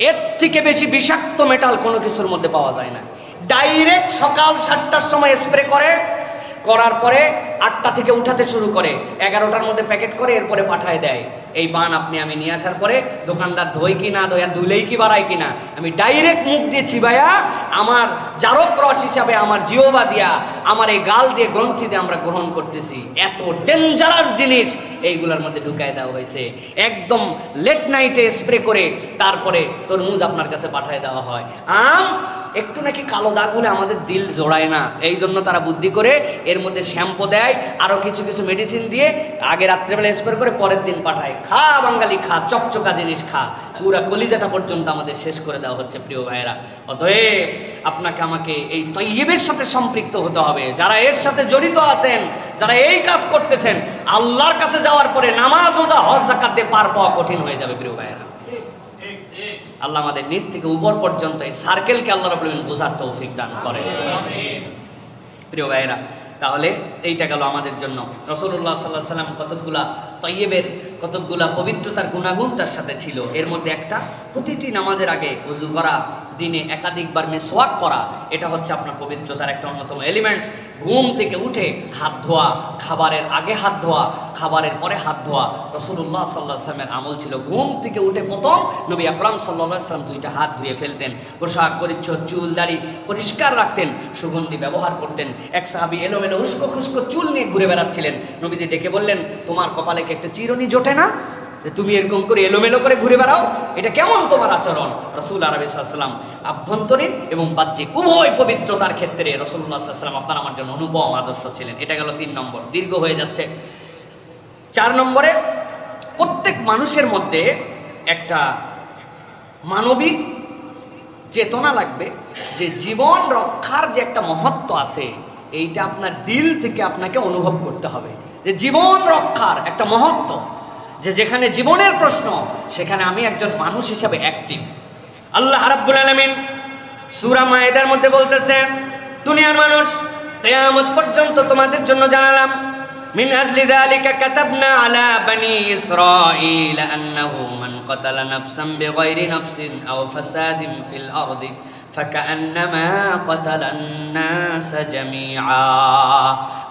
এর থেকে বেশি বিষাক্ত মেটাল কোনো কিছুর মধ্যে পাওয়া যায় না। ডাইরেক্ট সকাল 7টার সময় স্প্রে করার পরে 8টা থেকে উঠাতে শুরু করে, 11টার মধ্যে প্যাকেট করে এরপরে পাঠায় দেয়। এই পান আপনি আমি নিয়ে আসার পরে দোকানদার ধোয় কি না ধোয়া, ধুলেই কি বাড়ায় কিনা, আমি ডাইরেক্ট মুখ দিয়ে চিবাইয়া আমার জারক রস হিসাবে আমার জিহ্বা দিয়া, আমার এই গাল দিয়ে, গ্রন্থি দিয়ে আমরা গ্রহণ করতেছি। এত ডেঞ্জারাস জিনিস এইগুলোর মধ্যে ঢুকায় দেওয়া হয়েছে। একদম লেট নাইটে স্প্রে করে তারপরে তরমুজ আপনার কাছে পাঠায় দেওয়া হয়। আম একটু নাকি কালো দাগ হলে আমাদের দিল জোড়ায় না, এই জন্য তারা বুদ্ধি করে এর মধ্যে শ্যাম্পু দেয়, আরও কিছু কিছু মেডিসিন দিয়ে আগে রাত্রেবেলা স্প্রে করে পরের দিন পাঠায়। খা বাঙালি খা, চকচকা জিনিস খা, পুরা কলিজাটা পর্যন্ত আমাদের শেষ করে দেওয়া হচ্ছে প্রিয় ভাইয়েরা। অতএব আপনাকে আমাকে এই তয়্যিবের সাথে সম্পৃক্ত হতে হবে। যারা এর সাথে জড়িত আছেন, যারা এই কাজ করতেছেন, আল্লাহর কাছে যাওয়ার পরে নামাজ, রোজা, হজ, যাকাত দিয়ে পার পাওয়া কঠিন হয়ে যাবে প্রিয় ভাইয়েরা। আল্লাহ আমাদের নিচ থেকে উপর পর্যন্ত এই সার্কেলকে আল্লাহ রাব্বুল আলামিন বোঝার তৌফিক দান করেন। প্রিয় ভাইয়েরা, তাহলে এইটা গেল আমাদের জন্য। রাসূলুল্লাহ সাল্লাল্লাহু আলাইহি ওয়াসাল্লাম কতকগুলা তয়্যিবের, কতকগুলা পবিত্রতার গুণাগুণ তার সাথে ছিল। এর মধ্যে একটা, প্রতিটি নামাজের আগে ওযু করা, দিনে একাধিকবার মিসওয়াক করা, এটা হচ্ছে আপনার পবিত্রতার একটা অন্যতম এলিমেন্টস। ঘুম থেকে উঠে হাত ধোয়া, খাবারের আগে হাত ধোয়া, খাবারের পরে হাত ধোয়া রাসূলুল্লাহ সাল্লাল্লাহু আলাইহি ওয়াসাল্লামের আমল ছিল। ঘুম থেকে উঠে প্রথম নবী আকরাম সাল্লাল্লাহু আলাইহি ওয়াসাল্লাম 2টা হাত ধুয়ে ফেলতেন। পোশাক পরিচ্ছদ, চুল দাড়ি পরিষ্কার রাখতেন, সুগন্ধি ব্যবহার করতেন। এক সাহাবী এলোমেলো উস্কো খুস্কো চুল নিয়ে ঘুরে বেড়াচ্ছিলেন। নবীজি ডেকে বললেন, তোমার কপালে কি একটা চিরুনি জোটে না? তুমি এরকম করে এলোমেলো করে ঘুরে বেড়াও, এটা কেমন তোমার আচরণ? রাসূল আরবি সাল্লাল্লাহু আলাইহি ওয়াসাল্লাম আভ্যন্তরীণ এবং বাহ্যিক উভয় পবিত্রতার ক্ষেত্রে রাসূলুল্লাহ সাল্লাল্লাহু আলাইহি ওয়াসাল্লাম আপনার আমার জন্য অনুপম আদর্শ ছিলেন। এটা গেল 3 নম্বর, দীর্ঘ হয়ে যাচ্ছে। 4 নম্বরে, প্রত্যেক মানুষের মধ্যে একটা মানবিক চেতনা লাগবে যে জীবন রক্ষার যে একটা মহত্ব আছে, এইটা আপনার দিল থেকে আপনাকে অনুভব করতে হবে যে জীবন রক্ষার একটা মহত্ব। যে যেখানে জীবনের প্রশ্ন সেখানে আমি একজন মানুষ হিসাবে অ্যাক্টিভ। আল্লাহ রাব্বুল আলামিন সূরা মায়েদার মধ্যে বলতেছেন, দুনিয়ার মানুষ, কিয়ামত পর্যন্ত তোমাদের জন্য জানালাম, মিন আজলি যালিকা কাতাবনা আলা বানি ইসরাঈল আন্নাহু মান কাতালা নাফসান বিগাইরি নাফসিন আও ফাসাদিন ফিল আরদি ফাকান্নামা কাতালান নাস জামিআ।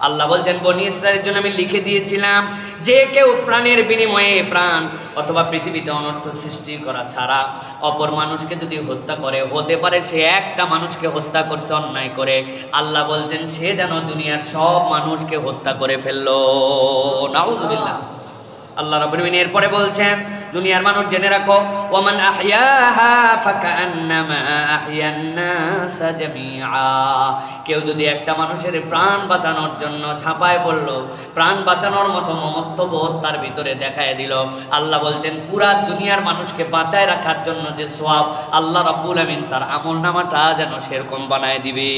আল্লাহ বলছেন, বনি ইসরাইলের জন্য আমি লিখে দিয়েছিলাম, যে কেউ প্রাণের বিনিময়ে প্রাণ অথবা পৃথিবীতে অনর্থ সৃষ্টি করা ছাড়া অপর মানুষকে যদি হত্যা করে, হতে পারে সে একটা মানুষকে হত্যা করছে অন্যায় করে, আল্লাহ বলছেন সে যেন দুনিয়ার সব মানুষকে হত্যা করে ফেললো। নাউযুবিল্লাহ। আল্লাহ রাব্বুল আলামিন এরপরে বলছেন, দুনিয়ার মানুষ জেনে রাখো, ওয়ামান আহইয়াহা ফাকান্নামা আহইয়ান নাস জামিআ। কেউ যদি একটা মানুষের প্রাণ বাঁচানোর জন্য ঝাঁপায় পড়লো, প্রাণ বাঁচানোর মতো মমত্ববোধ তার ভিতরে দেখায় দিল, আল্লাহ বলছেন পুরা দুনিয়ার মানুষকে বাঁচায় রাখার জন্য যে সওয়াব, আল্লাহ রাব্বুল আলামিন তার আমলনামাটা যেন সেরকম বানায় দিবে।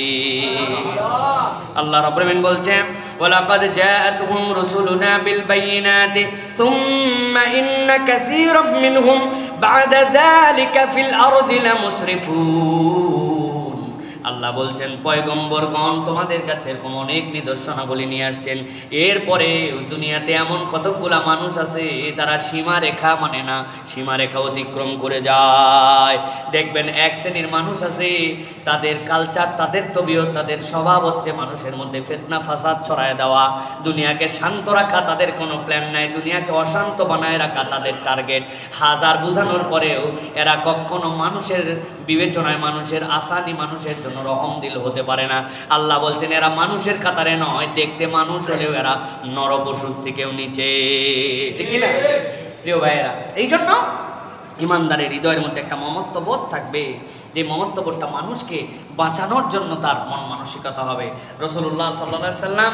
আল্লাহ রাব্বুল আলামিন বলছেন, ওয়ালাকাদ জাআতুহুম রুসুলুনা বিল বাইয়িনাতি সুম্মা ইন্না কাসীরাম মিনহুম বা'দা যালিকা ফিল আরদি লামুসরিফুন। আল্লাহ বলছেন, পয়গম্বরগণ তোমাদের কাছে এরকম অনেক নিদর্শনাবলী নিয়ে আসছেন, এরপরে দুনিয়াতে এমন কতকগুলা মানুষ আছে তারা সীমারেখা মানে না, সীমারেখা অতিক্রম করে যায়। দেখবেন এক শ্রেণীর মানুষ আছে, তাদের কালচার, তাদের তবিয়ত, তাদের স্বভাব হচ্ছে মানুষের মধ্যে ফিতনা ফাসাদ ছড়ায় দেওয়া, দুনিয়াকে শান্ত রাখা তাদের কোনো প্ল্যান নাই, দুনিয়াকে অশান্ত বানায় রাখা তাদের টার্গেট। হাজার বোঝানোর পরেও এরা কখনো মানুষের বিবেচনায়, মানুষের আসানি, মানুষের জন্য রহমদিল হতে পারে না। আল্লাহ বলছেন এরা মানুষের কাতারে নয়, দেখতে মানুষ হলেও এরা নরপশুর থেকেও নিচে, ঠিক না প্রিয় ভাইয়েরা? এই জন্য ইমানদারের হৃদয়ের মধ্যে একটা মমত্ববোধ থাকবে, যে মমত্ববোধটা মানুষকে বাঁচানোর জন্য তার মন মানসিকতা হবে। রাসূলুল্লাহ সাল্লাল্লাহু আলাইহি সাল্লাম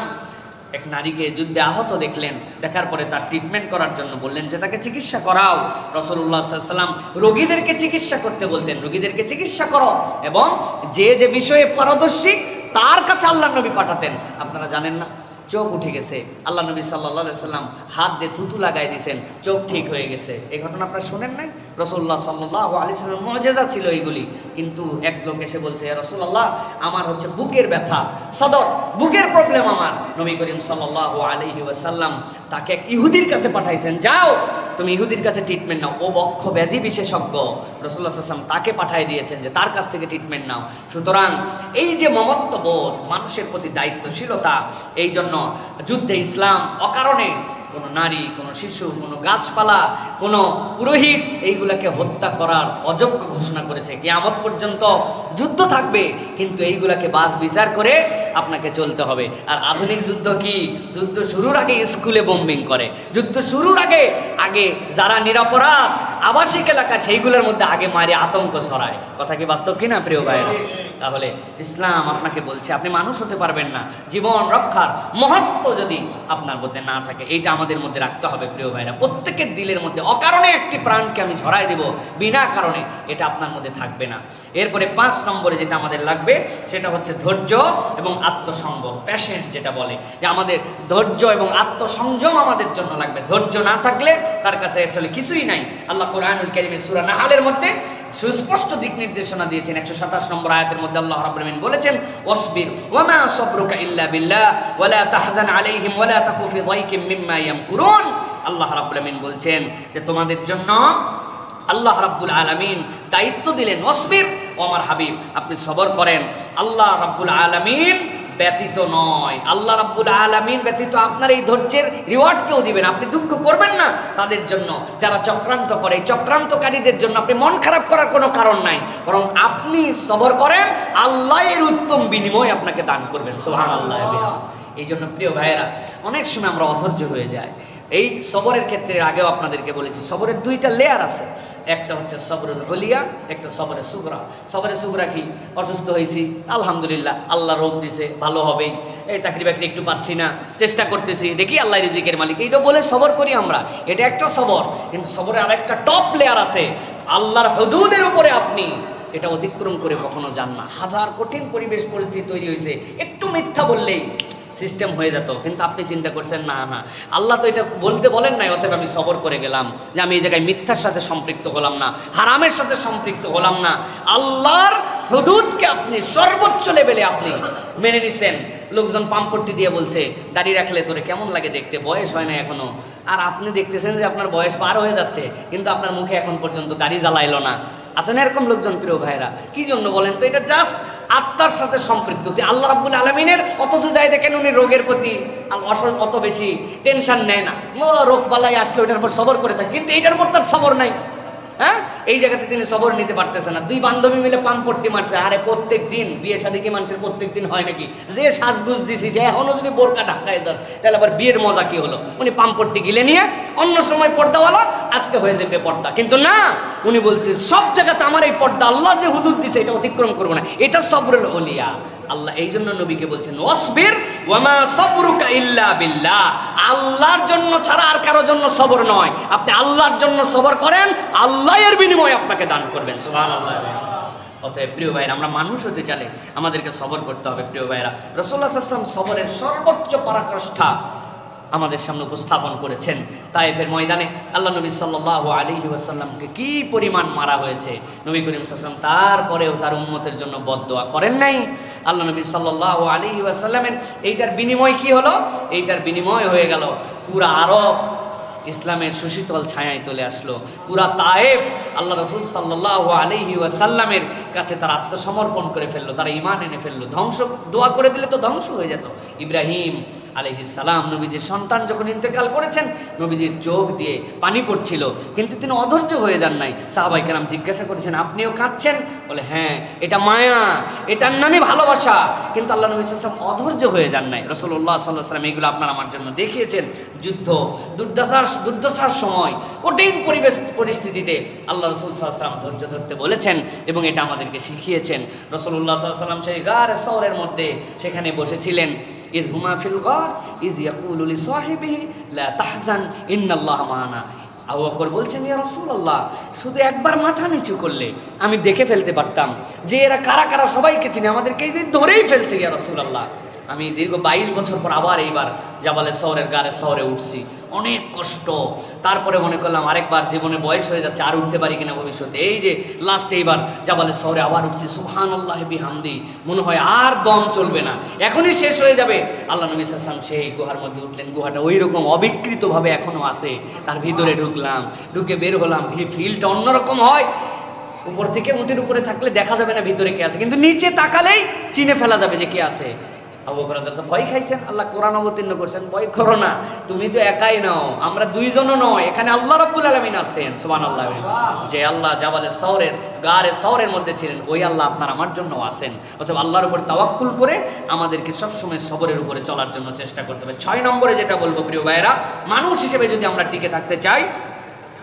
এক নারীকে যুদ্ধে আহত দেখলেন, দেখার পরে তার ট্রিটমেন্ট করার জন্য বললেন যে তাকে চিকিৎসা করাও। রাসূলুল্লাহ সাল্লাল্লাহু আলাইহি সাল্লাম রোগীদেরকে চিকিৎসা করতে বলতেন, রোগীদেরকে চিকিৎসা করো, এবং যে যে বিষয়ে পারদর্শী তার কাছে আল্লাহ নবী পাঠাতেন। আপনারা জানেন না, চোখ উঠে গেছে, আল্লাহ নবী সাল্লাল্লাহু আলাইহি সাল্লাম হাত দিয়ে থুতু লাগাই দিয়েছেন, চোখ ঠিক হয়ে গেছে। এই ঘটনা আপনারা শোনেন নাই? রাসূলুল্লাহ সাল্লাল্লাহু আলাইহি সাল্লাম মুজিজা ছিল এইগুলি। কিন্তু এক লোক এসে বলছে, ইয়া রাসূলুল্লাহ আমার হচ্ছে বুকের ব্যথা, সদর বুকের প্রবলেম আমার। নবী করিম সাল্লাল্লাহু আলাইহি ওয়াসাল্লাম তাকে এক ইহুদির কাছে পাঠাইছেন, যাও তুমি ইহুদির কাছে ট্রিটমেন্ট নাও, ও বক্ষ ব্যাধি বিশেষজ্ঞ। রাসূলুল্লাহ সাল্লাল্লাহু আলাইহি ওয়াসাল্লাম তাকে পাঠিয়ে দিয়েছেন যে তার কাছ থেকে ট্রিটমেন্ট নাও। সুতরাং এই যে মমত্ববোধ, মানুষের প্রতি দায়িত্বশীলতা, এই জন্য যুদ্ধে ইসলাম অকারণে কোনো নারী, কোনো শিশু, কোনো গাছপালা, কোনো পুরোহিত এইগুলাকে হত্যা করার অযোগ্য ঘোষণা করেছে। কিয়ামত পর্যন্ত যুদ্ধ থাকবে, কিন্তু এইগুলাকে বাছ বিচার করে আপনাকে চলতে হবে। আর আধুনিক যুদ্ধ কি? যুদ্ধ শুরুর আগে স্কুলে বোম্বিং করে, যুদ্ধ শুরুর আগে যারা নিরপরাধ আবাসিক এলাকা সেইগুলোর মধ্যে আগে মারে আতঙ্ক ছড়ায়। কথা কি বাস্তব কিনা প্রিয় ভাইরা? তাহলে ইসলাম আপনাকে বলছে আপনি মানুষ হতে পারবেন না, জীবন রক্ষার মহত্ব যদি আপনার মধ্যে না থাকে, এইটা আমাদের মধ্যে রাখতে হবে প্রিয় ভাইরা। প্রত্যেকের দিলের মধ্যে অকারণে একটি প্রাণকে আমি ঝরাই দেব বিনা কারণে, এটা আপনার মধ্যে থাকবে না। এরপরে 5 নম্বরে যেটা আমাদের লাগবে সেটা হচ্ছে ধৈর্য এবং আত্মসংযম, প্যাশেন্ট যেটা বলে, যে আমাদের ধৈর্য এবং আত্মসংযম আমাদের জন্য লাগবে। ধৈর্য না থাকলে তার কাছে আসলে কিছুই নাই। আল্লাহ কোরআনুল কারীমে সূরা নাহলের মধ্যে সুস্পষ্ট দিক নির্দেশনা দিয়েছেন। 127 নম্বর আয়াতের মধ্যে আল্লাহ রাব্বুল আলামিন বলেছেন, ওয়াসবির ওয়ামা সাবরুকা ইল্লা বিল্লাহ ওয়ালা তাহজান আলাইহিম ওয়ালা তাকু ফি যাইকিম মিম্মা ইয়ামকুরুন। আল্লাহ রাব্বুল আলামিন বলছেন যে তোমাদের জন্য আল্লাহ রাব্বুল আলামিন দায়িত্ব দিলেন, ওয়াসবির, ও আমার হাবিব আপনি সবর করেন। আল্লাহ রাব্বুল আলামিন ব্যতীত নয়, আল্লাহ রাব্বুল আলামিন ব্যতীত আপনার এই ধৈর্যের রিওয়ার্ড কেউ দিবেন। আপনি দুঃখ করবেন না তাদের জন্য যারা চক্রান্ত করে, চক্রান্তকারীদের জন্য আপনি মন খারাপ করার কোনো কারণ নাই, বরং আপনি সবর করেন, আল্লাহ এর উত্তম বিনিময় আপনাকে দান করবেন। সুবহানাল্লাহ। এই জন্য প্রিয় ভাইয়েরা, অনেক সময় আমরা অধৈর্য হয়ে যাই। এই সবরের ক্ষেত্রে আগেও আপনাদেরকে বলেছি, সবরের 2টা লেয়ার আছে। একটা হচ্ছে সবরুল উলিয়া, একটা সবরে সুগরা। সবরে সুগরা কি? অসুস্থ হয়েছি, আলহামদুলিল্লাহ, আল্লাহ রোগ দিছে, ভালো হবেই, এই চাকরি বাকরি একটু পাচ্ছি না, চেষ্টা করতেছি, দেখি আল্লাহ রিজিকের মালিক, এইটা বলে সবর করি আমরা, এটা একটা সবর। কিন্তু সবরের আর একটা টপ লেয়ার আছে, আল্লাহর হুদুদের উপরে আপনি এটা অতিক্রম করে কখনো যান না। হাজার কঠিন পরিবেশ পরিস্থিতি তৈরি হয়েছে, একটু মিথ্যা বললেই সিস্টেম হয়ে যেত। কিন্তু আপনি চিন্তা করছেন না, আল্লাহ তো এটা বলতে বলেন নাই, অতএব আমি সবর করে গেলাম যে আমি এই জায়গায় মিথ্যার সাথে সম্পৃক্ত হলাম না, হারামের সাথে সম্পৃক্ত হলাম না। আল্লাহর হুদুদকে আপনি সর্বোচ্চ লেভেলে আপনি মেনে নিছেন। লোকজন পাম্পট্টি দিয়ে বলছে দাড়ি রাখলে তোরে কেমন লাগে দেখতে, বয়স হয় না এখনো, আর আপনি দেখতেছেন যে আপনার বয়স পার হয়ে যাচ্ছে, কিন্তু আপনার মুখে এখন পর্যন্ত দাড়ি জ্বালাইলো না। আছে না এরকম লোকজন প্রিয় ভাইরা? কি জন্য বলেন তো? এটা জাস্ট আত্মার সাথে সম্পৃক্ত যে আল্লাহ রাব্বুল আলামিনের, অথচ যাই দেখেন উনি রোগের প্রতি অত বেশি টেনশন নেয় না। রোগ বালাই আসলে ওইটার উপর সবর করে থাকে, কিন্তু এইটার উপর তার সবর নাই। হ্যাঁ, এই জায়গাতে তিনি সবর নিতে পারতেছে না। দুই বান্ধবী মিলে পানপট্টি মারছে। আরে প্রত্যেক দিন বিয়ে শাদী কি মানুষের প্রত্যেক দিন হয় নাকি? যে সাজগুজ দিছি যে এখনো যদি বোরকা ঢাকায় দেন, তাহলে আবার বিয়ের মজা কি হলো? উনি পানপট্টি গিলে নিয়ে অন্য সময় পর্দাওয়ালা, আজকে হয়ে যাবে পর্দা। কিন্তু না, উনি বলছে সব জায়গাতে আমার এই পর্দা, আল্লাহ যে হুদুদ দিছে এটা অতিক্রম করবো না। এটা সবরুল ওলিয়া। আল্লাহ এই জন্য নবীকে বলছেন ওয়াসবির ওয়ামা সাবরুকা ইল্লা বিল্লাহ। আল্লাহর জন্য ছাড়া আর কারোর জন্য সবর নয়। আপনি আল্লাহর জন্য সবর করেন, আল্লাহ এর বিনিময়ে আপনাকে দান করবেন। সুবহানাল্লাহ। অতএব প্রিয় ভাইরা, আমরা মানুষ হতে চাইলে আমাদেরকে সবর করতে হবে। প্রিয় ভাইরা, রাসূলুল্লাহ সাল্লাল্লাহু আলাইহি ওয়াসাল্লাম সবরের সর্বোচ্চ পরাকাষ্ঠা আমাদের সামনে উপস্থাপন করেছেন। তায়েফের ময়দানে আল্লাহ নবী সাল্লাল্লাহু আলাইহি ওয়াসাল্লামকে কি পরিমাণ মারা হয়েছে, নবী করিম সাল্লাল্লাহু আলাইহি ওয়াসাল্লাম তারপরেও তার উম্মতের জন্য বদদোয়া করেন নাই। আল্লাহ নবী সাল্লাল্লাহু আলাইহি ওয়াসাল্লামের এইটার বিনিময় কি হলো? এইটার বিনিময় হয়ে গেল পুরা আরব ইসলামের সুশীতল ছায়ায় চলে আসলো। পুরা তায়েফ আল্লাহ রাসূল সাল্লাল্লাহু আলাইহি ওয়াসাল্লামের কাছে তারা আত্মসমর্পণ করে ফেললো, তারা ঈমান এনে ফেললো। ধ্বংস দোয়া করে দিলে তো ধ্বংস হয়ে যেত। ইব্রাহিম আলাইহিস সালাম নবীজির সন্তান যখন ইন্তেকাল করেছেন, নবীজির চোখ দিয়ে পানি পড়ছিল, কিন্তু তিনি অধৈর্য হয়ে যান নাই। সাহাবায়ে কেরাম জিজ্ঞাসা করেছেন আপনিও কাঁদছেন? বলে হ্যাঁ, এটা মায়া, এটার নামই ভালোবাসা। কিন্তু আল্লাহ নবী সাল্লাল্লাহু আলাইহি ওয়াসাল্লাম অধৈর্য হয়ে যান নাই। রাসূলুল্লাহ সাল্লাল্লাহু আলাইহি ওয়াসাল্লাম এগুলো আপনার আমার জন্য দেখিয়েছেন। যুদ্ধ দুর্দশার সময়, কঠিন পরিস্থিতিতে আল্লাহ রাসূল সাল্লাল্লাহু আলাইহি ওয়াসাল্লাম ধৈর্য ধরতে বলেছেন এবং এটা আমাদেরকে শিখিয়েছেন। রাসূলুল্লাহ সাল্লাল্লাহু আলাইহি ওয়াসাল্লাম সেই গার সওরের মধ্যে সেখানে বসেছিলেন। ইয হুমা ফিল গার ইয ইয়াকুলু লিসাহিবিহি লা তাহজান ইন্নাল্লাহা মা'ানা। আবু বকর বলছেন ইয়া রাসূলুল্লাহ, শুধু একবার মাথা নিচু করলে আমি দেখে ফেলতে পারতাম যে এরা কারা কারা, সবাইকে চিনি, আমাদেরকে এই ধরেই ফেলছে ইয়া রাসূলুল্লাহ। আমি দীর্ঘ 22 বছর পর আবার এইবার জাবালে সওরের গারে সওরে উঠছি, অনেক কষ্ট। তারপরে মনে করলাম আরেকবার জীবনে বয়স হয়ে যাচ্ছে, আর উঠতে পারি কিনা ভবিষ্যতে। এই যে লাস্টে এইবার জাবালে সওরে আবার উঠছি, সুবহানাল্লাহি বিহামদি, মনে হয় আর দম চলবে না, এখনই শেষ হয়ে যাবে। আল্লাহ নবী সাল্লাল্লাহু আলাইহি ওয়াসাল্লাম সেই গুহার মধ্যে উঠলেন। গুহাটা ওই রকম অবিকৃতভাবে এখনো আছে। তার ভিতরে ঢুকলাম, ঢুকে বের হলাম, ফিলটা অন্যরকম হয়। উপর থেকে উটের উপরে থাকলে দেখা যাবে না ভিতরে কে আছে, কিন্তু নিচে তাকালেই চিনে ফেলা যাবে যে কে আছে। আবু বকর তো ভয় খাইছেন, আল্লাহ কোরআন অবতীর্ণ করছেন, ভয় করো না, তুমি তো একাই নও, আমরা দুইজনও নয়, এখানে আল্লাহ রাব্বুল আলামিন আছেন। সুবহানাল্লাহ। যে আল্লাহ জাবালে সওরের গারে সওরের মধ্যে ছিলেন, ওই আল্লাহ আপনার আমার জন্য আছেন। অথবা আল্লাহর উপর তাওয়াক্কুল করে আমাদেরকে সবসময় সবরের উপরে চলার জন্য চেষ্টা করতে হবে। 6 নম্বরে যেটা বলবো প্রিয় ভাইয়েরা, মানুষ হিসেবে যদি আমরা টিকে থাকতে চাই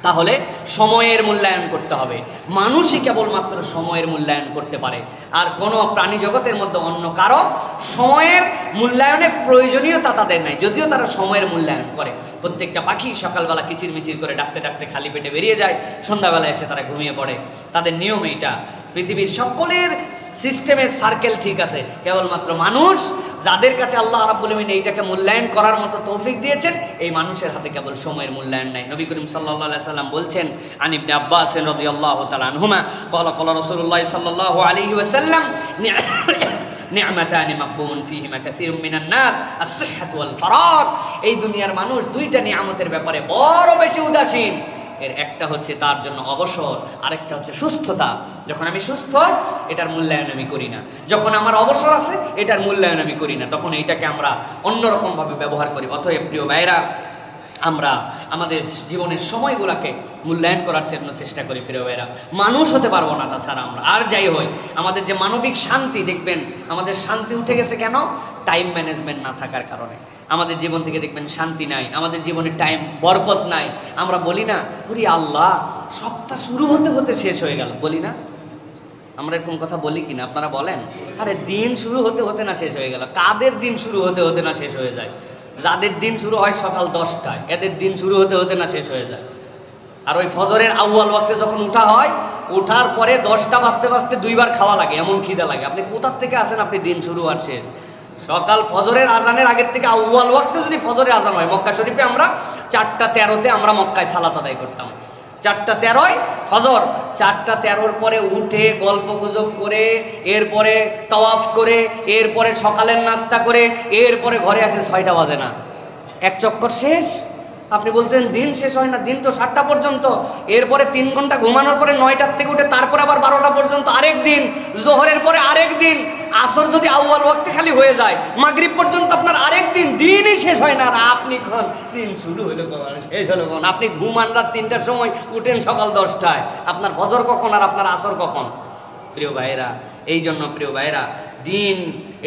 তাহলে সময়ের মূল্যায়ন করতে হবে। মানুষই কেবলমাত্র সময়ের মূল্যায়ন করতে পারে, আর কোনো প্রাণী জগতের মধ্যে অন্য কারো সময়ের মূল্যায়নের প্রয়োজনীয়তা তাদের নাই, যদিও তারা সময়ের মূল্যায়ন করে। প্রত্যেকটা পাখি সকালবেলা কিচিরমিচির করে ডাকতে ডাকতে খালি পেটে বেরিয়ে যায়, সন্ধ্যাবেলা এসে তারা ঘুমিয়ে পড়ে, তাদের নিয়ম এইটা। পৃথিবীর সকলের সিস্টেমের সার্কেল ঠিক আছে, কেবলমাত্র মানুষ, যাদের কাছে আল্লাহ রাব্বুল আলামিন এইটাকে মূল্যায়ন করার মতো তৌফিক দিয়েছেন, এই মানুষের হাতে কেবল সময়ের মূল্যায়ন নাই। নবী করিম সাল্লাল্লাহু আলাইহি সাল্লাম বলছেন, আন ইবনে আব্বাস রাদিয়াল্লাহু তাআলা আনহুমা ক্বালা ক্বালা রাসূলুল্লাহ সাল্লাল্লাহু আলাইহি ওয়াসাল্লাম নি'মাতানি মাকবুন ফীহিমা কাসীরুম মিনান নাস আস-সিহহাতু ওয়াল ফারাগ। এই দুনিয়ার মানুষ দুইটা নিয়ামতের ব্যাপারে বড় বেশি উদাসীন। এর একটা হচ্ছে তার জন্য অবসর, আরেকটা হচ্ছে সুস্থতা। যখন আমি সুস্থ, এটার মূল্যায়ন আমি করি না। যখন আমার অবসর আছে, এটার মূল্যায়ন আমি করি না। তখন এইটাকে আমরা অন্যরকমভাবে ব্যবহার করি। অতএব প্রিয় ভাইরা, আমরা আমাদের জীবনের সময়গুলোকে মূল্যায়ন করার জন্য চেষ্টা করি। প্রিয় ভাইরা, মানুষ হতে পারবো না তাছাড়া আমরা। আর যাই হয়, আমাদের যে মানবিক শান্তি, দেখবেন আমাদের শান্তি উঠে গেছে কেন? টাইম ম্যানেজমেন্ট না থাকার কারণে আমাদের জীবন থেকে দেখবেন শান্তি নাই, আমাদের জীবনে টাইম বরকত নাই। আমরা বলি না, ওরে আল্লাহ, সপ্তাহ শুরু হতে হতে শেষ হয়ে গেল, বলি না? আমরা এরকম কথা বলি কিনা আপনারা বলেন? আরে দিন শুরু হতে হতে না শেষ হয়ে গেল। কাদের দিন শুরু হতে হতে না শেষ হয়ে যায়? যাদের দিন শুরু হয় সকাল 10টায়, এদের দিন শুরু হতে হতে না শেষ হয়ে যায়। আর ওই ফজরের আউয়াল ওয়াক্তে যখন উঠা হয়, ওঠার পরে 10টা বাজতে বাজতে 2বার খাওয়া লাগে, এমন খিদা লাগে। আপনি কোথার থেকে আসেন? আপনি দিন শুরু আর শেষ সকাল ফজরের আজানের আগের থেকে আউয়াল ওয়াক্তে যদি ফজরের আজান হয়, মক্কা শরীফে আমরা 4:13 আমরা মক্কায় সালাত আদায় করতাম। 4:13 ফজর, 4:13 পরে উঠে গল্প গুজব করে, এরপরে তাওয়াফ করে, এরপরে সকালের নাস্তা করে, এরপরে ঘরে আসে 6টা বাজে না, এক চক্কর শেষ। আপনি বলছেন দিন শেষ হয় না, দিন তো 7টা পর্যন্ত। এরপরে 3 ঘন্টা ঘুমানোর পরে 9টার থেকে উঠে তারপরে আবার 12টা পর্যন্ত আরেক দিন, জোহরের পরে আরেক দিন, আসর যদি আউয়াল ওয়াক্তে খালি হয়ে যায়, মাগরিব পর্যন্ত আপনার আরেক দিন, দিনই শেষ হয় না। আর আপনি কোন দিন শুরু হলো কখন, শেষ হলো কখন? আপনি ঘুমান রাত 3টার সময়, উঠেন সকাল 10টায়। আপনার ফজর কখন আর আপনার আসর কখন? প্রিয় ভাইয়েরা, এই জন্য প্রিয় ভাইয়েরা, দিন,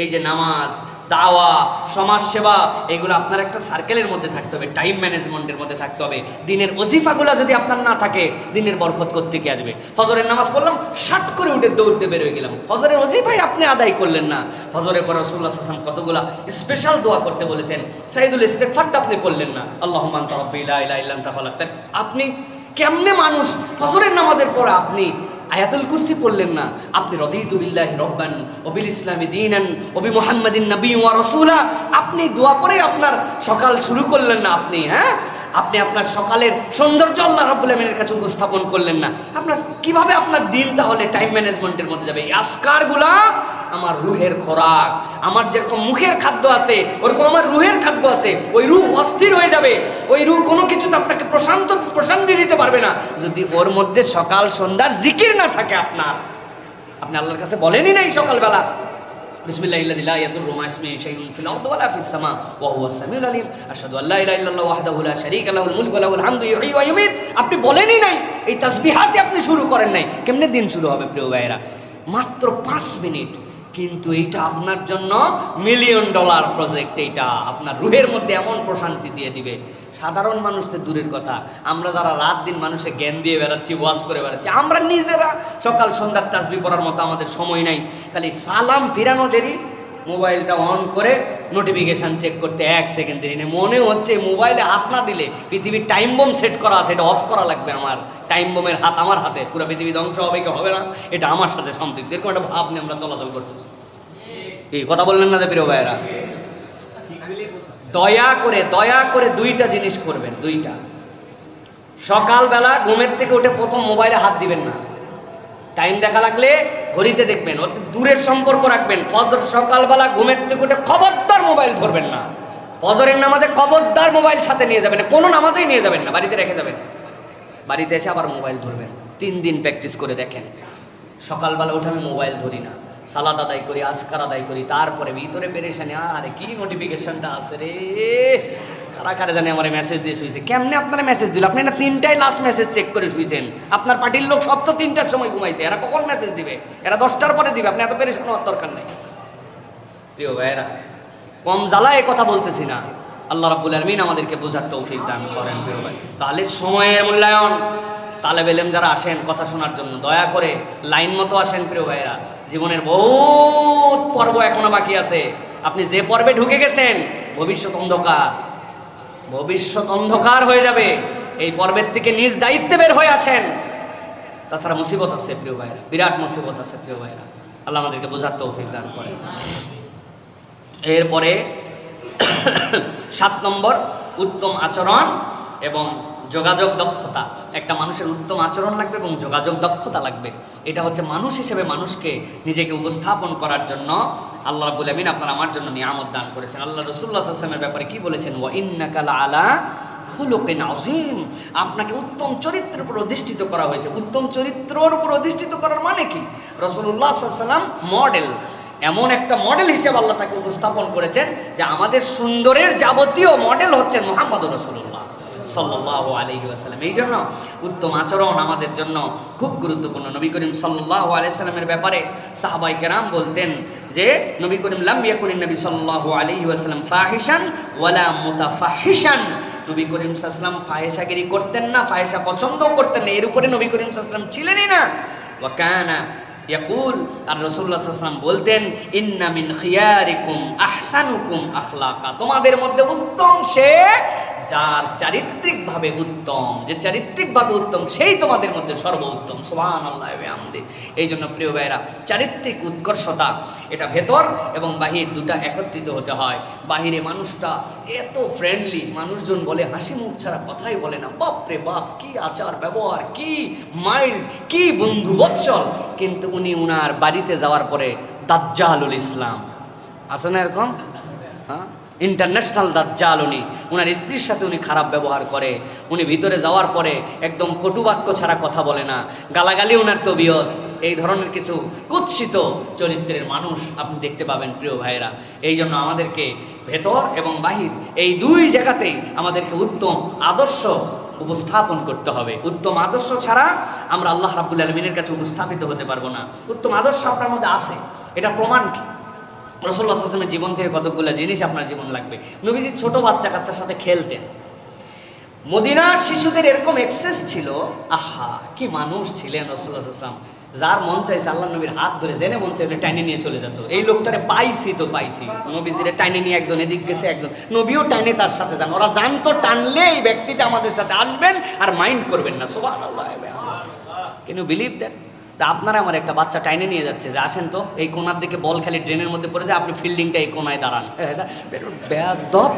এই যে নামাজ, দাওয়া, সমাজসেবা, এগুলো আপনার একটা সার্কেলের মধ্যে থাকতে হবে, টাইম ম্যানেজমেন্টের মধ্যে থাকতে হবে। দিনের ওজিফাগুলো যদি আপনার না থাকে, দিনের বরকত কোত্থেকে আসবে? ফজরের নামাজ পড়লাম, শাট করে উঠে দৌড়তে বের হয়ে গেলাম, ফজরের ওজিফাই আপনি আদায় করলেন না। ফজরের পরে রাসূলুল্লাহ সাল্লাল্লাহু আলাইহি ওয়াসাল্লাম কতগুলা স্পেশাল দোয়া করতে বলেছেন, সাইয়্যিদুল ইস্তিগফারটা আপনি পড়লেন না, আল্লাহুম্মা আনতা রাব্বি লা ইলাহা ইল্লা আনতা খালাকতানি। আপনি কেমনে মানুষ ফজরের নামাজের পরে আপনি আয়াতুল কুরসি পড়লেন না? আপনি রাদিতু বিল্লাহি রাব্বান ওয়া বিল ইসলামি দীনান ওয়া বি মুহাম্মাদিন নাবিয়্যুন ওয়া রাসূলা, আপনি দোয়া করে আপনার সকাল শুরু করলেন না। আপনি আপনার সকালের সৌন্দর্য আল্লাহ রাব্বুল আলামিনের কাছে উপস্থাপন করলেন না। আপনার কিভাবে আপনার দিন তাহলে টাইম ম্যানেজমেন্টের মধ্যে যাবে? এই আজকারগুলা আমার রুহের খোরাক। আমার যেরকম মুখের খাদ্য আছে, ওরকম আমার রুহের খাদ্য আছে। ওই রুহ অস্থির হয়ে যাবে, ওই রুহ কোনো কিছুতে আপনাকে প্রশান্তি দিতে পারবে না যদি ওর মধ্যে সকাল সন্ধ্যার জিকির না থাকে। আপনি আল্লাহর কাছে বলেনই নাই সকালবেলা বিসমিল্লাহিল্লাযী লা ইয়াদুররু মা ইসমিহি শাইউন ফিল আরদি ওয়া লা ফিস সামা ওয়া হুয়াস সামিউল আলিম আশহাদু আল্লা ইলাহা ইল্লাল্লাহু ওয়াহদাহু লা শারীকা লাহুল মুলকু ওয়া লাহুল হামদু ইউহয়ী ওয়া ইউমীত। আপনি বলেনই নাই, এই তাসবিহাতে আপনি শুরু করেন নাই। কেমনে দিন শুরু হবে প্রিয় ভাইয়েরা? মাত্র 5 মিনিট, কিন্তু এইটা আপনার জন্য $1 মিলিয়ন প্রজেক্ট। এইটা আপনার রুহের মধ্যে এমন প্রশান্তি দিয়ে দিবে, সাধারণ মানুষদের দূরের কথা, আমরা যারা রাত দিন মানুষের জ্ঞান দিয়ে বেড়াচ্ছি, ওয়াজ করে বেড়াচ্ছি, আমরা নিজেরা সকাল সন্ধ্যার তাসবিহ পড়ার মতো আমাদের সময় নাই। খালি সালাম ফিরানো দেরি, মোবাইলটা অন করে নোটিফিকেশান চেক করতে 1 সেকেন্ড দেরি নেই। মনে হচ্ছে মোবাইলে হাত না দিলে পৃথিবীর টাইম বোম সেট করা আছে, এটা অফ করা লাগবে। আমার টাইম বোমের হাত আমার হাতে, পুরো পৃথিবী ধ্বংস হবে কি হবে না এটা আমার সাথে সম্পৃক্ত, এরকম একটা ভাব নিয়ে আমরা চলাচল করতেছি। এই কথা বললেন না প্রিয় ভাইয়েরা? দয়া করে 2টা জিনিস করবেন। 2টা, সকালবেলা ঘুমের থেকে উঠে প্রথম মোবাইলে হাত দিবেন না। টাইম দেখা লাগলে ঘড়িতে দেখবেন, অতি দূরের সম্পর্ক রাখবেন। ফজর সকালবেলা ঘুমের থেকে উঠে খবরদার মোবাইল ধরবেন না। ফজরের নামাজে খবরদার মোবাইল সাথে নিয়ে যাবেন না, কোনো নামাজেই নিয়ে যাবেন না, বাড়িতে রেখে যাবেন। বাড়িতে এসে আবার মোবাইল ধরবেন। 3 দিন প্র্যাকটিস করে দেখেন। সকালবেলা উঠে আমি মোবাইল ধরি না, সালাত আদায় করি, আজকার আদায় করি, তারপরে ভিতরে পেরেশানি, আরে কি নোটিফিকেশনটা আছে রে, কারা জানে আমার মেসেজ দিয়ে শুয়েছে। কেমনে আপনারা মেসেজ দিল? আপনি না 3টায় লাস্ট মেসেজ চেক করে শুয়েছেন। আপনার পার্টির লোক সব তো 3টার সময় ঘুমাইছে, এরা কখন মেসেজ দিবে? এরা 10টার পরে দিবে। আপনি এত পেরেশান হওয়ার দরকার নেই। প্রিয় ভাইয়েরা, কম জ্বালায় কথা বলতেছি না, আল্লাহ রাব্বুল আলামিন আমাদেরকে বোঝার তৌফিক দান করেন। প্রিয় ভাই, তাহলে সময়ের মূল্যায়ন, তালেব ইলম যারা আসেন কথা শোনার জন্য, দয়া করে লাইন মতো আসেন। প্রিয় ভাইয়েরা, জীবনের বহুত পর্ব এখনো বাকি আছে। আপনি যে পর্বে ঢুকে গেছেন, ভবিষ্যৎ অন্ধকার হয়ে যাবে। এই পর্বের থেকে নিজ দায়িত্বে বের হয়ে আসেন। তাছাড়া মুসিবত আছে প্রিয় ভাইয়েরা, বিরাট মুসিবত আছে প্রিয় ভাইয়েরা। আল্লাহ আমাদেরকে বোঝার তৌফিক দান করেন। এরপরে 7 নম্বর, উত্তম আচরণ এবং যোগাযোগ দক্ষতা। একটা মানুষের উত্তম আচরণ লাগবে এবং যোগাযোগ দক্ষতা লাগবে। এটা হচ্ছে মানুষ হিসেবে মানুষকে নিজেকে উপস্থাপন করার জন্য আল্লাহ রাব্বুল আমিন আপনার আমার জন্য নিয়ামত দান করেছেন। আল্লাহ রাসূলুল্লাহ সাল্লাল্লাহু আলাইহি ওয়াসাল্লামের ব্যাপারে কি বলেছেন? ওয়া ইন্নাকা লাআলা খুলুকিন আযীম। আপনাকে উত্তম চরিত্রের উপর অধিষ্ঠিত করা হয়েছে। উত্তম চরিত্রের উপর অধিষ্ঠিত করার মানে কি? রাসূলুল্লাহ সাল্লাল্লাহু আলাইহি ওয়াসাল্লাম মডেল, এমন একটা মডেল হিসেবে আল্লাহ তাকে উপস্থাপন করেছেন যে আমাদের সুন্দরের যাবতীয় মডেল হচ্ছেন মুহাম্মদুর রাসূলুল্লাহ সাল্লাল্লাহু আলাইহি ওয়াসাল্লাম। এই জন্য উত্তম আচরণ আমাদের জন্য খুব গুরুত্বপূর্ণ। নবী করিম সাল্লাল্লাহু আলাইহি ওয়াসাল্লামের ব্যাপারে সাহাবায়ে কেরাম বলতেন যে নবী করিম লাম ইয়াকুনিন নবী সাল্লাল্লাহু আলাইহি ওয়াসাল্লাম ফাহিশান ওয়ালা মুতাফাহিশান। নবী করিম সাল্লাল্লাহু আলাইহি ওয়াসাল্লাম ফাহিশাগিরি করতেন না, ফাহিশা পছন্দও করতেন না, এর উপরে নবী করিম সাল্লাল্লাহু আলাইহি ওয়াসাল্লাম ছিলেনই না। ওয়া কানা ইয়াকুল, আর রাসূলুল্লাহ সাল্লাল্লাহু আলাইহি ওয়াসাল্লাম বলতেন ইন্না মিন খিয়ারিকুম আহসানুকুম আখলাকা। তোমাদের মধ্যে উত্তম সে যার চারিত্রিকভাবে উত্তম, যে চারিত্রিকভাবে উত্তম সেই তোমাদের মধ্যে সর্বোত্তম। সুবহানাল্লাহি ওয়া বিহামদিহি। এই জন্য প্রিয় ভাইরা, চারিত্রিক উৎকর্ষতা এটা ভেতর এবং বাহির দুটা একত্রিত হতে হয়। বাহিরে মানুষটা এত ফ্রেন্ডলি, মানুষজন বলে হাসি মুখ ছাড়া কথাই বলে না, বাপ রে বাপ কি আচার ব্যবহার, কি মাইল্ড, কি বন্ধু বৎসল, কিন্তু উনি উনার বাড়িতে যাওয়ার পরে দাজ্জালুল ইসলাম আছে না এরকম, হ্যাঁ, ইন্টারন্যাশনাল দাজ্জাল। উনার স্ত্রীর সাথে উনি খারাপ ব্যবহার করে, উনি ভিতরে যাওয়ার পরে একদম কটুবাক্য ছাড়া কথা বলে না, গালাগালি উনার তবিয়ত, এই ধরনের কিছু কুৎসিত চরিত্রের মানুষ আপনি দেখতে পাবেন প্রিয় ভাইয়েরা। এই জন্য আমাদেরকে ভেতর এবং বাহির এই দুই জায়গাতেই আমাদেরকে উত্তম আদর্শ উপস্থাপন করতে হবে। উত্তম আদর্শ ছাড়া আমরা আল্লাহ রাব্বুল আলামিনের কাছে উপস্থাপিত হতে পারবো না। উত্তম আদর্শ আপনার মধ্যে আছে, এটা প্রমাণ কি? রাসূলুল্লাহ সাল্লাল্লাহু আলাইহি ওয়াসাল্লামের জীবন থেকে কতগুলো জিনিস আপনার জীবন লাগবে। নবীজি ছোট বাচ্চা কাচ্চার সাথে খেলতেন। মদিনার শিশুদের এরকম এক্সেস ছিল, আহা কি মানুষ ছিলেন রাসূলুল্লাহ সাল্লাল্লাহু আলাইহি ওয়াসাল্লাম। যার মন চাইছে আল্লাহ নবীর হাত ধরে, জেনে মন চাইলে টাইনে নিয়ে চলে যেত। এই লোকটারে পাইছি তো পাইছি, নবীজিরে টাইনে নিয়ে একজন এদিক গেছে, একজন নবীও টাইনে তার সাথে যান। ওরা জানতো টানলে এই ব্যক্তিটা আমাদের সাথে আসবেন আর মাইন্ড করবেন না। সুবহানাল্লাহ। কেন বিলিভ দ্যাট? আপনারা আমার একটা বাচ্চা টাইনে নিয়ে যাচ্ছে যে আসেন তো এই কোনার দিকে বল খালি ড্রেনের মধ্যে পড়ে যায়, আপনি ফিল্ডিংটা এই কোনায় দাঁড়ান। বেয়াদব,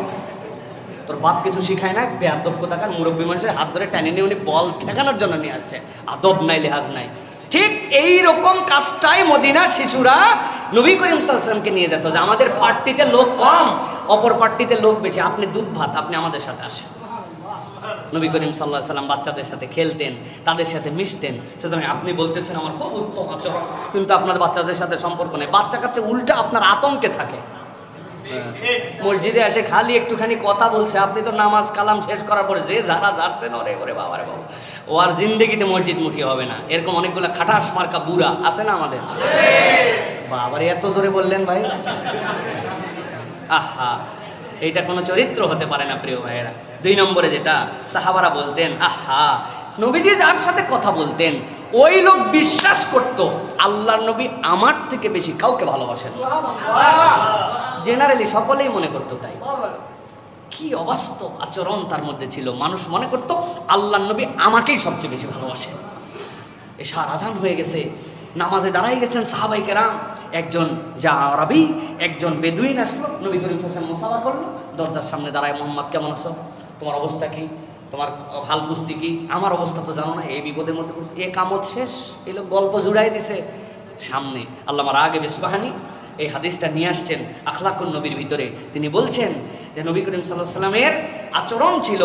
তোর বাপ কিছু শিখায় না, বেয়াদব কোথাকার মুরব্বী মানুষের হাত ধরে টাইনে নিয়ে উনি বল ঠেকানোর জন্য নিয়ে আসছে। আদব নাই, লেহাজ নাই। ঠিক এই রকম কাজটাই মদিনার শিশুরা নবী করিম সাল্লাল্লাহু আলাইহি ওয়াসাল্লামকে নিয়ে যেত, যে আমাদের পার্টিতে লোক কম, অপর পার্টিতে লোক বেশি, আপনি দুধ ভাত, আপনি আমাদের সাথে আসেন। নবী করিম সাল্লাল্লাহু আলাইহি ওয়াসাল্লাম বাচ্চাদের সাথে খেলতেন, তাদের সাথে মিশতেন। সুতরাং আপনি বলতেছেন আমার খুব উত্তম আচরণ, কিন্তু আপনার বাচ্চাদের সাথে সম্পর্ক নেই। বাচ্চা কাচ্চা উল্টা আপনার আতঙ্কে থাকে। মসজিদে এসে খালি একটুখানি কথা বলছে, আপনি তো নামাজ কালাম শেষ করার পরে যে যারা যাচ্ছেন, ওরে ওরে বাবা রে বাবা, ও আর জিন্দেগিতে মসজিদমুখী হবে না। এরকম অনেকগুলো খাটাস মার্কা বুড়া আছে না আমাদের? বাবারে এত জোরে বললেন ভাই, আহা এইটা কোনো চরিত্র হতে পারে না প্রিয় ভাইয়েরা। 2 নম্বরে যেটা সাহাবারা বলতেন, আহা নবীজি যার সাথে কথা বলতেন ওই লোক বিশ্বাস করত আল্লাহর নবী আমার থেকে বেশি কাউকে ভালোবাসেন। জেনারেলি সকলেই মনে করতো তাই। কি অবাস্তব আচরণ তার মধ্যে ছিল। মানুষ মনে করতো আল্লাহর নবী আমাকেই সবচেয়ে বেশি ভালোবাসেন। এশার আজান হয়ে গেছে, নামাজে দাঁড়াই গেছেন সাহাবাই কেরাম, একজন যা আরবি একজন বেদুইন আসলো, নবী করিম সাল্লাল্লাহু আলাইহি ওয়াসাল্লাম মুসাফা করলো, দরজার সামনে দাঁড়ায়, মোহাম্মদ কেমন আছো, তোমার অবস্থা কি, তোমার ভাল পুস্তি কি, আমার অবস্থা তো জানো না, এই বিপদের মধ্যে পড়ছে, এ কামত শেষ। এই লোক গল্প জুড়াই দিছে সামনে। আল্লামা রাগিব ইসফাহানি এই হাদিসটা নিয়ে আসছেন আখলাকুন নবীর ভিতরে। তিনি বলছেন যে নবী করিম সাল্লাল্লাহু আলাইহি ওয়াসাল্লামের আচরণ ছিল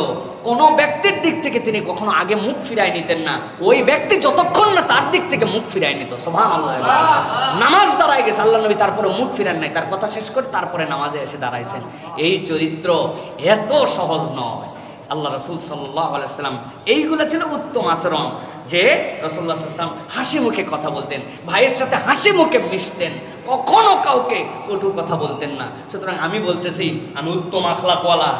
কোনো ব্যক্তির দিক থেকে তিনি কখনো আগে মুখ ফিরায় নিতেন না, ওই ব্যক্তি যতক্ষণ না তার দিক থেকে মুখ ফিরায় নিত। সুবহানাল্লাহ। নামাজ দাঁড়ায় গেছে, আল্লাহ নবী তারপরে মুখ ফিরান নাই, তার কথা শেষ করে তারপরে নামাজে এসে দাঁড়াইছেন। এই চরিত্র এত সহজ নয়। আল্লাহ রাসূল সাল্লাল্লাহু আলাইহি ওয়াসাল্লাম এইগুলো ছিল উত্তম আচরণ, যে রাসূলুল্লাহ সাল্লাল্লাহু আলাইহি ওয়াসাল্লাম হাসি মুখে কথা বলতেন, ভাইয়ের সাথে হাসি মুখে মিশতেন, কখনো কাউকে কটু কথা বলতেন না। সুতরাং আমি বলতেছি আমি উত্তম আখলাকওয়ালা,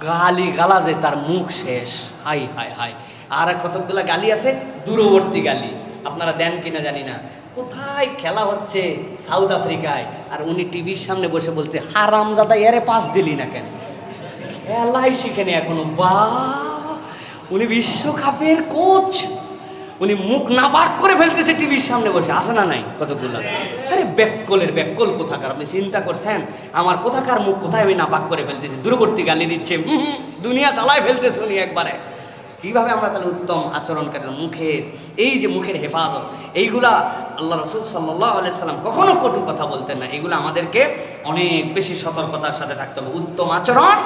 গালি গালাজে তার মুখ শেষ। High high high. আর কতগুলা গালি আছে দূরবর্তী গালি, আপনারা দেন কিনা জানি না। কোথায় খেলা হচ্ছে সাউথ আফ্রিকায়, আর উনি টিভির সামনে বসে বলছে হারামজাদা এরে পাস দিলি না কেন, খেলাই শিখেনি এখনো। উনি বিশ্বকাপের কোচ, উনি মুখ নাপাক করে ফেলতেছে টিভির সামনে বসে, আসে না নাই কতগুলো। আরে ব্যাককলের ব্যাককল কোথাকার, আপনি চিন্তা করছেন আমার কোথাকার মুখ কোথায় আমি নাপাক করে ফেলতেছি, দূরবর্তী গালি দিচ্ছে, দুনিয়া চালায় ফেলতেছে উনি একবারে। কিভাবে আমরা তাহলে উত্তম আচরণকারী মুখে, এই যে মুখের হেফাজত, এইগুলা আল্লাহ রাসূল সাল্লাল্লাহু আলাইহি ওয়াসাল্লাম কখনো কটু কথা বলতেন না। এগুলো আমাদেরকে অনেক বেশি সতর্কতার সাথে থাকতে হবে। উত্তম আচরণ,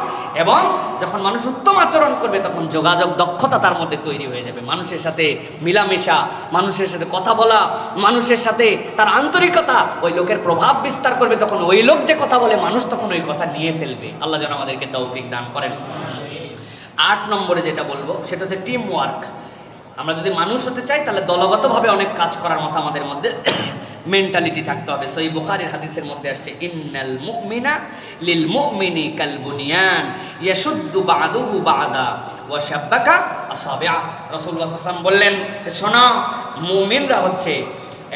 এবং যখন মানুষ উত্তম আচরণ করবে তখন যোগাযোগ দক্ষতা তার মধ্যে তৈরি হয়ে যাবে। মানুষের সাথে মিলামেশা, মানুষের সাথে কথা বলা, মানুষের সাথে তার আন্তরিকতা ওই লোকের প্রভাব বিস্তার করবে। তখন ওই লোক যে কথা বলে মানুষ তখন ওই কথা নিয়ে ফেলবে। আল্লাহ যেন আমাদেরকে তৌফিক দান করেন। 8 নম্বরে যেটা বলবো সেটা হচ্ছে টিম ওয়ার্ক। আমরা যদি মানুষ হতে চাই তাহলে দলগতভাবে অনেক কাজ করার মতো আমাদের মধ্যে মেন্টালিটি থাকতে হবে। সহিহ বুখারীর হাদিসের মধ্যে আসছে ইন্নাল মুমিনা লিল মুমিনি কাল বুনিয়ান ইয়াশুদ্দু বা'দুহু বা'দা ওয়া শাব্বাকা আসাবিআ। রাসূলুল্লাহ সাল্লাল্লাহু আলাইহি ওয়াসাল্লাম বললেন, শোনো, মুমিনরা হচ্ছে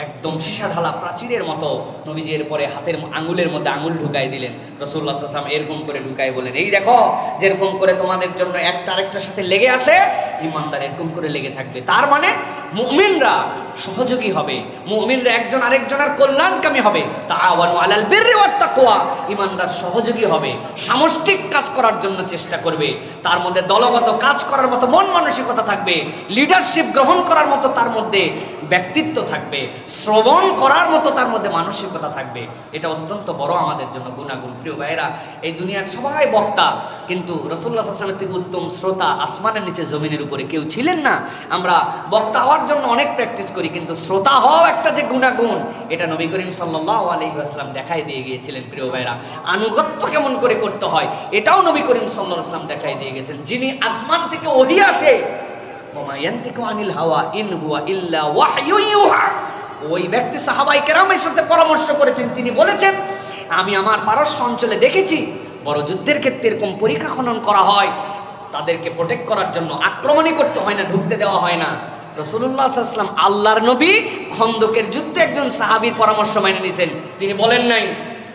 একদম সীসা ঢালা প্রাচীরের মতো নবীজি এরপরে হাতের আঙুলের মধ্যে আঙুল ঢুকাই দিলেন। রাসূলুল্লাহ সাল্লাল্লাহু আলাইহি ওয়াসাল্লাম এরকম করে ঢুকাই বলেন, এই দেখো যেরকম করে তোমাদের জন্য একটা আরেকটার সাথে লেগে আছে, ঈমানদার এরকম করে লেগে থাকবে। তার মানে মুমিনরা সহযোগী হবে, মুমিনরা একজন আরেকজনের কল্যাণকামী হবে। তাআওয়ানু আলাল বিররি ওয়াত তাকওয়া, ঈমানদার সহযোগী হবে, সামষ্টিক কাজ করার জন্য চেষ্টা করবে, তার মধ্যে দলগত কাজ করার মতো মন মানসিকতা থাকবে, লিডারশিপ গ্রহণ করার মতো তার মধ্যে ব্যক্তিত্ব থাকবে, শ্রবণ করার মতো তার মধ্যে মানসিকতা থাকবে। এটা অত্যন্ত বড় আমাদের জন্য গুণাগুণ। প্রিয় ভাইরা, এই দুনিয়ার সবাই বক্তা, কিন্তু রাসূলুল্লাহ সাল্লাল্লাহু আলাইহি ওয়াসাল্লামের থেকে উত্তম শ্রোতা আসমানের নিচে জমিনের উপরে কেউ ছিলেন না। আমরা বক্তা হওয়ার জন্য অনেক প্র্যাকটিস করি, কিন্তু শ্রোতা হওয়া একটা যে গুণাগুণ, এটা নবী করিম সাল্লাল্লাহু আলাইহি ওয়াসাল্লাম দেখাই দিয়ে গিয়েছিলেন। প্রিয় ভাইরা, আনুগত্য কেমন করে করতে হয় এটাও নবী করিম সাল্লাল্লাহু আলাইহি ওয়াসাল্লাম দেখাই দিয়ে গেছেন। যিনি আসমান থেকে ওহী আসে, ওমা ইয়ানতিকু আনিল হাওয়া ইন হুয়া ইল্লা ওয়াহয়ু ইউহা, ওই ব্যক্তি সাহাবায়ে কেরামের সাথে পরামর্শ করেছেন, তিনি বলেছেন আমি আমার পারস্য অঞ্চলে দেখেছি বড় যুদ্ধের ক্ষেত্রে এরকম পরীক্ষা খনন করা হয়, তাদেরকে প্রোটেক্ট করার জন্য আক্রমণই করতে হয় না, ঢুকতে দেওয়া হয় না। রাসূলুল্লাহ সাল্লাল্লাহু আলাইহি ওয়াসাল্লাম আল্লাহর নবী খন্দকের যুদ্ধে একজন সাহাবীর পরামর্শ মেনে নিয়েছেন। তিনি বলেন নাই,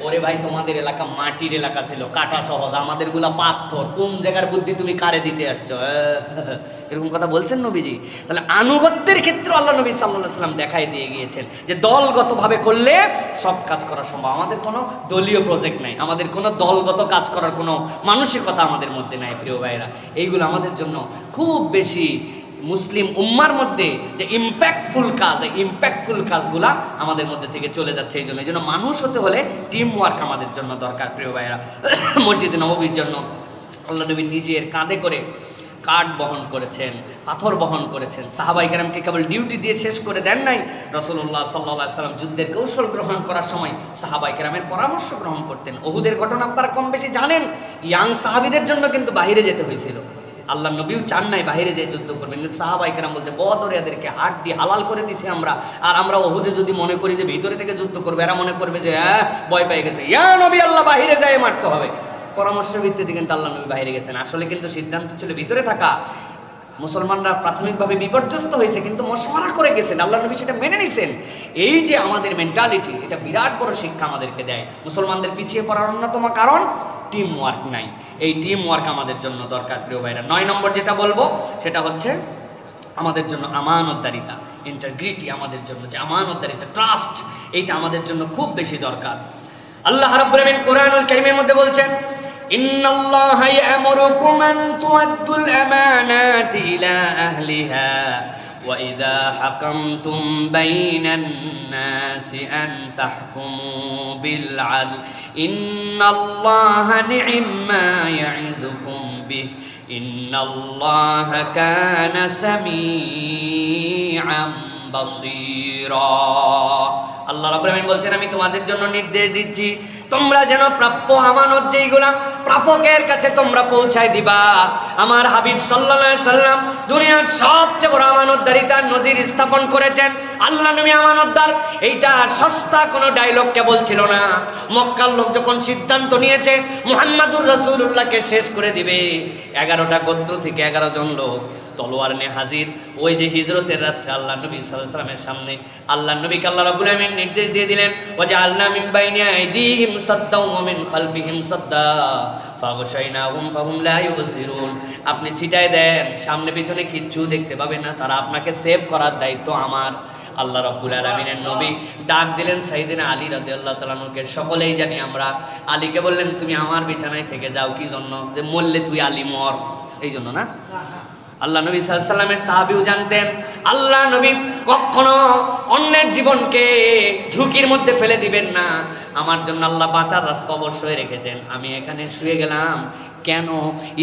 ওরে ভাই তোমাদের এলাকা মাটির এলাকা ছিল, কাটা সহজ, আমাদেরগুলা পাথর, কোন জায়গার বুদ্ধি তুমি কারে দিতে আসছো, এরকম কথা বলছেন নবীজি। তাহলে আনুগত্যের ক্ষেত্রে আল্লাহ নবী সাল্লাল্লাহু আলাইহি ওয়াসাল্লাম দেখাই দিয়ে গিয়েছেন যে দলগতভাবে করলে সব কাজ করা সম্ভব। আমাদের কোনো দলীয় প্রজেক্ট নাই, আমাদের কোনো দলগত কাজ করার কোনো মানসিকতা আমাদের মধ্যে নাই। প্রিয় ভাইরা, এইগুলো আমাদের জন্য খুব বেশি মুসলিম উম্মার মধ্যে যে ইম্প্যাক্টফুল কাজ, এই ইম্প্যাক্টফুল কাজগুলা আমাদের মধ্যে থেকে চলে যাচ্ছে। এই জন্য মানুষ হতে হলে টিম ওয়ার্ক আমাদের জন্য দরকার। প্রিয় ভাইরা, মসজিদে নববীর জন্য আল্লাহ নবী নিজের কাঁধে করে কাঠ বহন করেছেন, পাথর বহন করেছেন। সাহাবায়ে কেরামকে কেবল ডিউটি দিয়ে শেষ করে দেন নাই, রাসূলুল্লাহ সাল্লাল্লাহু আলাইহি ওয়াসাল্লাম যুদ্ধের কৌশল গ্রহণ করার সময় সাহাবায়ে কেরামের পরামর্শ গ্রহণ করতেন। উহুদের ঘটনা আপনারা কম বেশি জানেন, ইয়াং সাহাবীদের জন্য কিন্তু বাইরে যেতে হয়েছিল। আল্লাহ নবীও চান নাই বাইরে যেয়ে যুদ্ধ করবেন, কিন্তু সাহাবায়ে কেরাম বলছে বদরে এদেরকে হাড্ডি হালাল করে দিছি আমরা, আর আমরা উহুদে যদি মনে করি যে ভিতরে থেকে যুদ্ধ করবে, এরা মনে করবে যে ভয় পেয়ে গেছে, ইয়া নবী আল্লাহ বাইরে যায় মারতে হবে। পরামর্শের ভিত্তিতে কিন্তু আল্লাহ নবী বাইরে গেছেন। আসলে কিন্তু সিদ্ধান্ত ছিল ভিতরে থাকা। মুসলমানরা প্রাথমিকভাবে বিপর্যস্ত হয়েছে, কিন্তু মশওয়ারা করে গেছেন, আল্লাহ নবী সেটা মেনে নিছেন। এই যে আমাদের মেন্টালিটি, এটা বিরাট বড় শিক্ষা আমাদেরকে দেয়। মুসলমানদের পিছিয়ে পড়ার অন্যতম কারণ টিম ওয়ার্ক নাই। এই টিম ওয়ার্ক আমাদের জন্য দরকার। প্রিয় ভাইরা, 9 নম্বর যেটা বলবো সেটা হচ্ছে আমাদের জন্য আমানতদারিতা, ইন্টিগ্রিটি আমাদের জন্য, যে আমানতদারিতা, ট্রাস্ট, এইটা আমাদের জন্য খুব বেশি দরকার। আল্লাহ রাব্বুল আলামিন কোরআনুল কারীমের মধ্যে বলছেন, ইন্নাল্লাহা ইয়া'মুরুকুম আন তু'আদ্দুল আমানাতি ইলা আহলিহা ওয়া ইযা হাকামতুম বাইনান নাসি আন তাহকুমু বিল আদল ইন্নাল্লাহা নি'ম্মা ইয়া'iযুকুম বিহি ইন্নাল্লাহা কানা সামিআন বাসীরা। আল্লাহ রাব্বুল আলামিন বলছেন, আমি তোমাদের জন্য নির্দেশ দিচ্ছি, তোমরা যেন প্রাপ্য আমানত যেইগুলা প্রাপকের কাছে তোমরা পৌঁছায় দিবা। আমার হাবিব সাল্লাল্লাহু আলাইহি সাল্লাম দুনিয়ার সবচেয়ে বড় আমানতদারিতার নজির স্থাপন করেছেন। আল্লাহ নবী আমানতদার, এইটা সস্তা কোনো ডায়লগ কেবল ছিল না। মক্কার লোক যখন সিদ্ধান্ত নিয়েছে মুহাম্মাদুর রাসূলুল্লাহকে শেষ করে দিবে, 11টা গোত্র থেকে 11 জন লোক তলোয়ার নিয়ে হাজির। ওই যে হিজরতের রাত্রে আল্লাহ নবী সাল্লাল্লাহু আলাইহি সাল্লামের সামনে আল্লাহ নবীকে আল্লাহ রাব্বুল আলামিন নির্দেশ দিয়ে দিলেন, ওয়াজআলনা মিন বাইনি আইদিহিম সাদ্দাও ওয়া মিন খালফিহিম সাদ্দা ফাগশাইনাহুম ফাহুম লা ইউবসিরুন। আপনি ছিটায় দেন, সামনে পিছনে কিচ্ছু দেখতে পাবে না, তারা আপনাকে সেভ করার দায়িত্ব আমার। আল্লাহ রাব্বুল আলামিনের নবী ডাক দিলেন সাইয়েদনা আলী রাদিয়াল্লাহু তাআলা আনহুকে। সকলেই জানি আমরা, আলীকে বললেন তুমি আমার বিছানায় থেকে যাও, কি জন্য? যে মরলে তুই আলী মর, এই জন্য না? আল্লাহ নবী সাল্লাল্লাহু আলাইহি সাল্লামের সাহাবীও জানতেন আল্লাহ নবী কখনো অন্যের জীবনকে ঝুঁকির মধ্যে ফেলে দিবেন না। আমার জন্য আল্লাহ বাঁচার রাস্তা অবশ্যই রেখেছেন। আমি এখানে শুয়ে গেলাম কেন?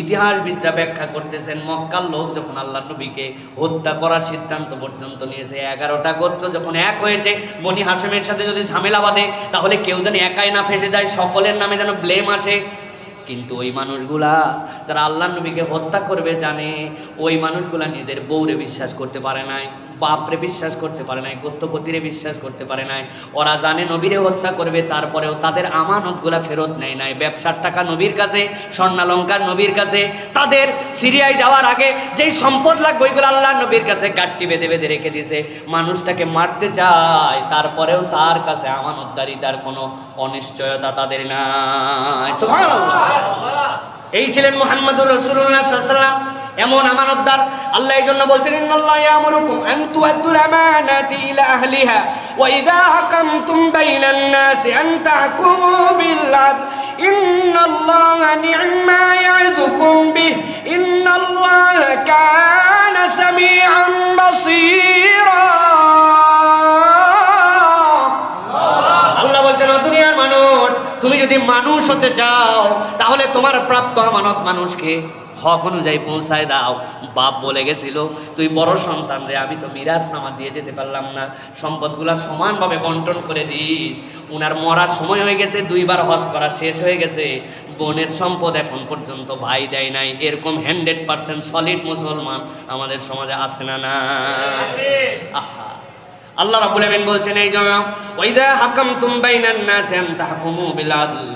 ইতিহাসবিদরা ব্যাখ্যা করতেছেন, মক্কার লোক যখন আল্লাহ নবীকে হত্যা করার সিদ্ধান্ত পর্যন্ত নিয়েছে, 11টা গোত্র যখন এক হয়েছে, বনি হাশেমের সাথে যদি ঝামেলা বাঁধে তাহলে কেউ যেন একাই না ফেসে যায়, সকলের নামে যেন ব্লেম আসে। কিন্তু ওই মানুষগুলা যারা আল্লাহ নবীকে হত্যা করবে জানে, ওই মানুষগুলা নিজের বউরে বিশ্বাস করতে পারে নাই, বাপরে বিশ্বাস করতে পারে নাই, গোত্রপতিরে বিশ্বাস করতে পারে নাই। ওরা জানে নবীরে হত্যা করবে, তারপরেও তাদের আমানতগুলা ফেরত নেয় নাই। ব্যবসার টাকা নবীর কাছে, স্বর্ণালঙ্কার নবীর কাছে, তাদের সিরিয়ায় যাওয়ার আগে যেই সম্পদ লাগবে ওইগুলো আল্লাহ নবীর কাছে গাঁটটি বেঁধে বেঁধে রেখে দিয়েছে। মানুষটাকে মারতে চায়, তারপরেও তার কাছে আমানতদারিতার কোনো অনিশ্চয়তা তাদের নাই। সুবহানাল্লাহ। এই ছিলেন মুহাম্মদুর রাসূলুল্লাহ সাল্লাল্লাহু আলাইহি ওয়াসাল্লাম, এমন আমানতদার। আল্লাহ এই জন্য বলছেন, ইন্নাল্লাহা ইয়ামুরুকুম আন তুআদ্দুল আমানাতি ইলা আহলিহা ওয়া ইযা হাকামতুম বাইনান নাসি আন তাহকুমু বিল আদল ইন্নাল্লাহা নি'মা ইয়া'যুকুম বিহি ইন্নাল্লাহা কানা সামিআন বাসীরা। আল্লাহ বলছেন, দুনিয়ার মানুষ, তুমি যদি মানুষ হতে চাও তাহলে তোমার প্রাপ্ত আমানত মানুষকে হক অনুযায়ী পৌঁছায় দাও। বাপ বলে গেছিল, তুই বড় সন্তান রে, আমি তো মিরাজনামা দিয়ে যেতে পারলাম না, সম্পদগুলা সমানভাবে বন্টন করে দিস। উনার মরার সময় হয়ে গেছে, 2 বার হজ করা শেষ হয়ে গেছে, বোনের সম্পদ এখন পর্যন্ত ভাই দেয় নাই। এরকম 100% সলিড মুসলমান আমাদের সমাজে আছে না? না, আহা। আল্লাহ রাব্বুল আমিন বলছেন এই জন্য, ওয়াইদা হাকামতুম বাইনান নাসি আন তাহকুমু বিল আদল,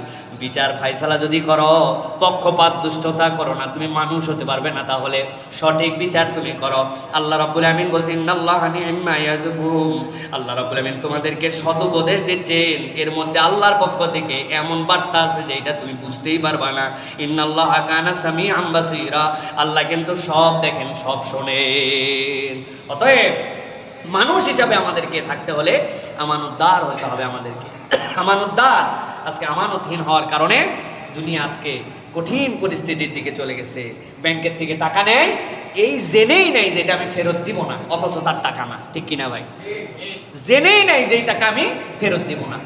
বিচার ফায়সালা যদি করো, পক্ষপাত দুষ্টতা করো না, তুমি মানুষ হতে পারবে না, তাহলে সঠিক বিচার তুমি করো। আল্লাহ রাব্বুল আমিন বলছেন, ইন্নাল্লাহা নি'মা ইয়াযুকুম, আল্লাহ রাব্বুল আমিন তোমাদেরকে সদুপদেশ দিচ্ছেন। এর মধ্যে আল্লাহর পক্ষ থেকে এমন বার্তা আছে যেটা তুমি বুঝতেই পারবা না। ইন্নাল্লাহা কানা সামিআন বাসীরা, আল্লাহ কিন্তু সব দেখেন, সব শোনেন। অতএব মানুষ হিসাবে আমাদেরকে থাকতে হলে আমানতদার হতে হবে। আমাদেরকে আমানতদার, আজকে আমানতহীন হওয়ার কারণে দুনিয়া আজকে কঠিন পরিস্থিতির দিকে চলে গেছে। ব্যাংকের থেকে টাকা নেয়, এই জেনেই নেই যে এটা আমি ফেরত দিব না, অথচ তার টাকা না। ঠিক কিনা ভাই? জেনেই নেই যে এই টাকা আমি ফেরত দিব না।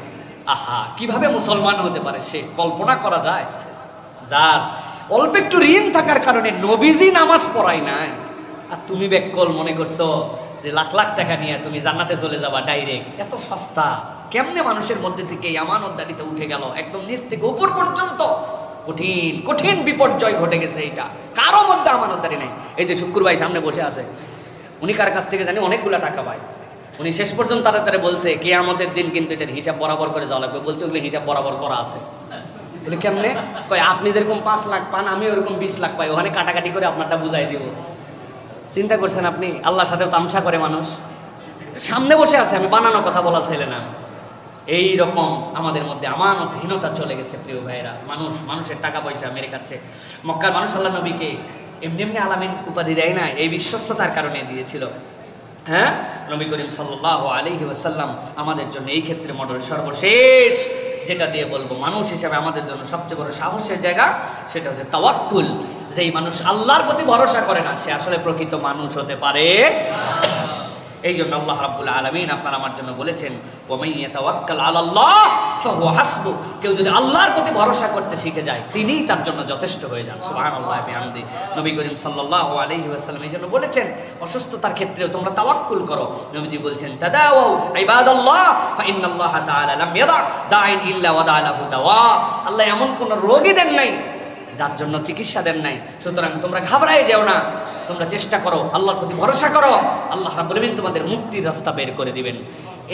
আহা, কিভাবে মুসলমান হতে পারে সে, কল্পনা করা যায়? যার অল্প একটু ঋণ থাকার কারণে নবীজি নামাজ পড়ায় নাই, আর তুমি বেকল মনে করছো যে লাখ লাখ টাকা নিয়ে তুমি জান্নাতে চলে যাবা ডাইরেক্ট। এত সস্তা কেমনে মানুষের মধ্যে থেকে এই আমানতদারিতে উঠে গেল, একদম নিচ থেকে উপর পর্যন্ত কঠিন কঠিন বিপর্যয় ঘটে গেছে। এইটা কারো মধ্যে আমানতদারি নেই। এই যে শুক্র ভাই সামনে বসে আছে, উনি কার কাছ থেকে জানি অনেকগুলা টাকা পায়। উনি শেষ পর্যন্ত তাড়াতাড়ি বলছে, কিয়ামতের দিন কিন্তু এটার হিসাব বরাবর করে যাওয়া লাগবে। বলছে ওগুলো হিসাব বরাবর করা আছে। বলে কেমনে? কয় আপনি যেরকম 5 লাখ পান, আমি ওরকম 20 লাখ পাই, ওখানে কাটাকাটি করে আপনারটা বুঝাই দিব। চিন্তা করছেন আপনি? আল্লাহর সাথে তামসা করে মানুষ। সামনে বসে আছে, আমি বানানো কথা বলার ছেলে না। এই রকম আমাদের মধ্যে আমানতহীনতা চলে গেছে প্রিয় ভাইরা। মানুষের টাকা পয়সা মেরে খাচ্ছে। মক্কার মানুষ আল্লাহ নবীকে এমনি এমনি আলামিন উপাধি দেয় না, এই বিশ্বস্ততার কারণে দিয়েছিল। হ্যাঁ, নবী করিম সাল্লাল্লাহু আলাইহি ওয়াসাল্লাম আমাদের জন্য এই ক্ষেত্রে মডেল। সর্বশেষ যেটা দিয়ে বলবো, মানুষ হিসাবে আমাদের জন্য সবচেয়ে বড় সাহসের জায়গা সেটা হচ্ছে তাওয়াক্কুল। যেই মানুষ আল্লাহর প্রতি ভরসা করে না, সে আসলে প্রকৃত মানুষ হতে পারে। এই জন্য আল্লাহ রাব্বুল আলামিন আপনার আমার জন্য বলেছেন, ওয়ামান ইয়াতাওয়াক্কাল আলাল্লাহ ফাহুয়া হাসবু। কেউ যদি আল্লাহর প্রতি ভরসা করতে শিখে যায়, তিনিই তার জন্য যথেষ্ট হয়ে যান। সুবহানাল্লাহি ওয়া বিহামদি। নবী করিম সাল্লাল্লাহু আলাইহি ওয়াসাল্লাম এই জন্য বলেছেন, অসুস্থতার ক্ষেত্রেও তোমরা তাওয়াক্কুল করো। নবীজি বলছেন, তাদাওয়াউ ইবাদাল্লাহ ফাইন্নাল্লাহা তাআলা লাম ইয়াদা দাইন ইল্লা ওয়াদা লাহু দাওয়া। আল্লাহ এমন কোন রোগী দেন নাই যার জন্য চিকিৎসা দেন নাই। সুতরাং তোমরা ঘাবড়ায় যেও না, তোমরা চেষ্টা করো, আল্লাহর প্রতি ভরসা করো, আল্লাহ রাব্বুল আলামিন তোমাদের মুক্তির রাস্তা বের করে দিবেন।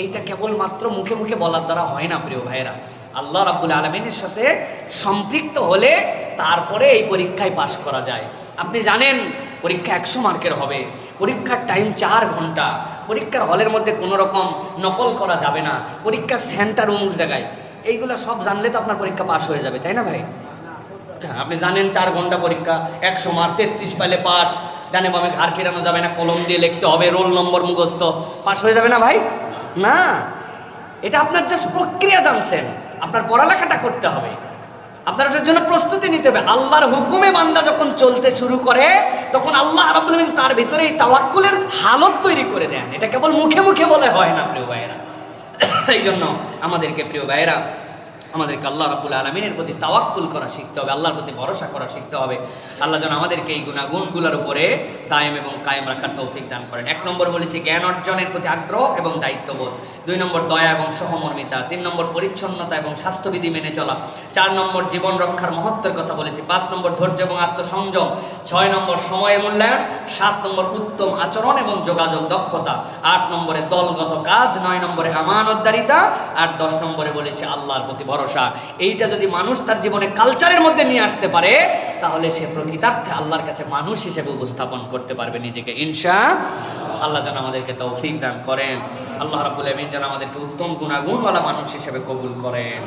এইটা কেবলমাত্র মুখে মুখে বলার দ্বারা হয় না প্রিয় ভাইয়েরা। আল্লাহ রাব্বুল আলামিনের সাথে সম্পৃক্ত হলে তারপরে এই পরীক্ষায় পাশ করা যায়। আপনি জানেন পরীক্ষা 100 মার্কের হবে, পরীক্ষার টাইম 4 ঘন্টা, পরীক্ষার হলের মধ্যে কোনো রকম নকল করা যাবে না, পরীক্ষার সেন্টার অমুক জায়গায়, এইগুলো সব জানলে তো আপনার পরীক্ষা পাশ হয়ে যাবে, তাই না ভাই? আপনি জানেন 4 ঘন্টা পরীক্ষা, 100 মার্ক, 33 পাইলে পাস, ডানে বামে ঘাড় ফেরানো যাবে না, কলম দিয়ে লিখতে হবে, রোল নম্বর মুখস্থ, পাস হয়ে যাবে না ভাই? না, এটা আপনার জাস্ট প্রক্রিয়া জানছেন, আপনার পড়ালেখাটা করতে হবে, আপনার ওটার জন্য প্রস্তুতি নিতে হবে। আল্লাহর হুকুমে বান্দা যখন চলতে শুরু করে, তখন আল্লাহ রাব্বুল আলামিন তার ভিতরে এই তাওয়াক্কুলের হালত তৈরি করে দেন। এটা কেবল মুখে মুখে বলে হয় না প্রিয় ভাইয়েরা। এই জন্য আমাদেরকে প্রিয় ভাইয়েরা আমাদেরকে আল্লাহ রাব্বুল আলামিনের প্রতি তাওয়াক্কুল করা শিখতে হবে, আল্লাহর প্রতি ভরসা করা শিখতে হবে। আল্লাহ যেন আমাদেরকে এই গুণাগুণগুলোর উপরে দায়েম এবং কায়েম রাখার তৌফিক দান করেন। 1 নম্বর বলেছি জ্ঞান অর্জনের প্রতি আগ্রহ এবং দায়িত্ববোধ, 2 নম্বর দয়া এবং সহমর্মিতা, 3 নম্বর পরিচ্ছন্নতা এবং স্বাস্থ্যবিধি মেনে চলা, 4 নম্বর জীবন রক্ষার মহত্বের কথা বলেছি, 5 নম্বর ধৈর্য এবং আত্মসংযম, 6 নম্বর সময়ের মূল্যায়ন, 7 নম্বর উত্তম আচরণ এবং যোগাযোগ দক্ষতা, 8 নম্বরে দলগত কাজ, 9 নম্বরে আমানতদারিতা, আর 10 নম্বরে বলেছি আল্লাহর প্রতি ভরসা। এইটা যদি মানুষ তার জীবনে কালচারের মধ্যে নিয়ে আসতে পারে তাহলে সে প্রকৃতার্থে আল্লাহর কাছে মানুষ হিসেবে উপস্থাপন করতে পারবে নিজেকে, ইনশাআল্লাহ। যেন আমাদেরকে তৌফিক দান করেন। আল্লাহ রাব্বুল আলামিন যেন আমাদেরকে উত্তম গুণাগুণওয়ালা মানুষ হিসেবে কবুল করেন।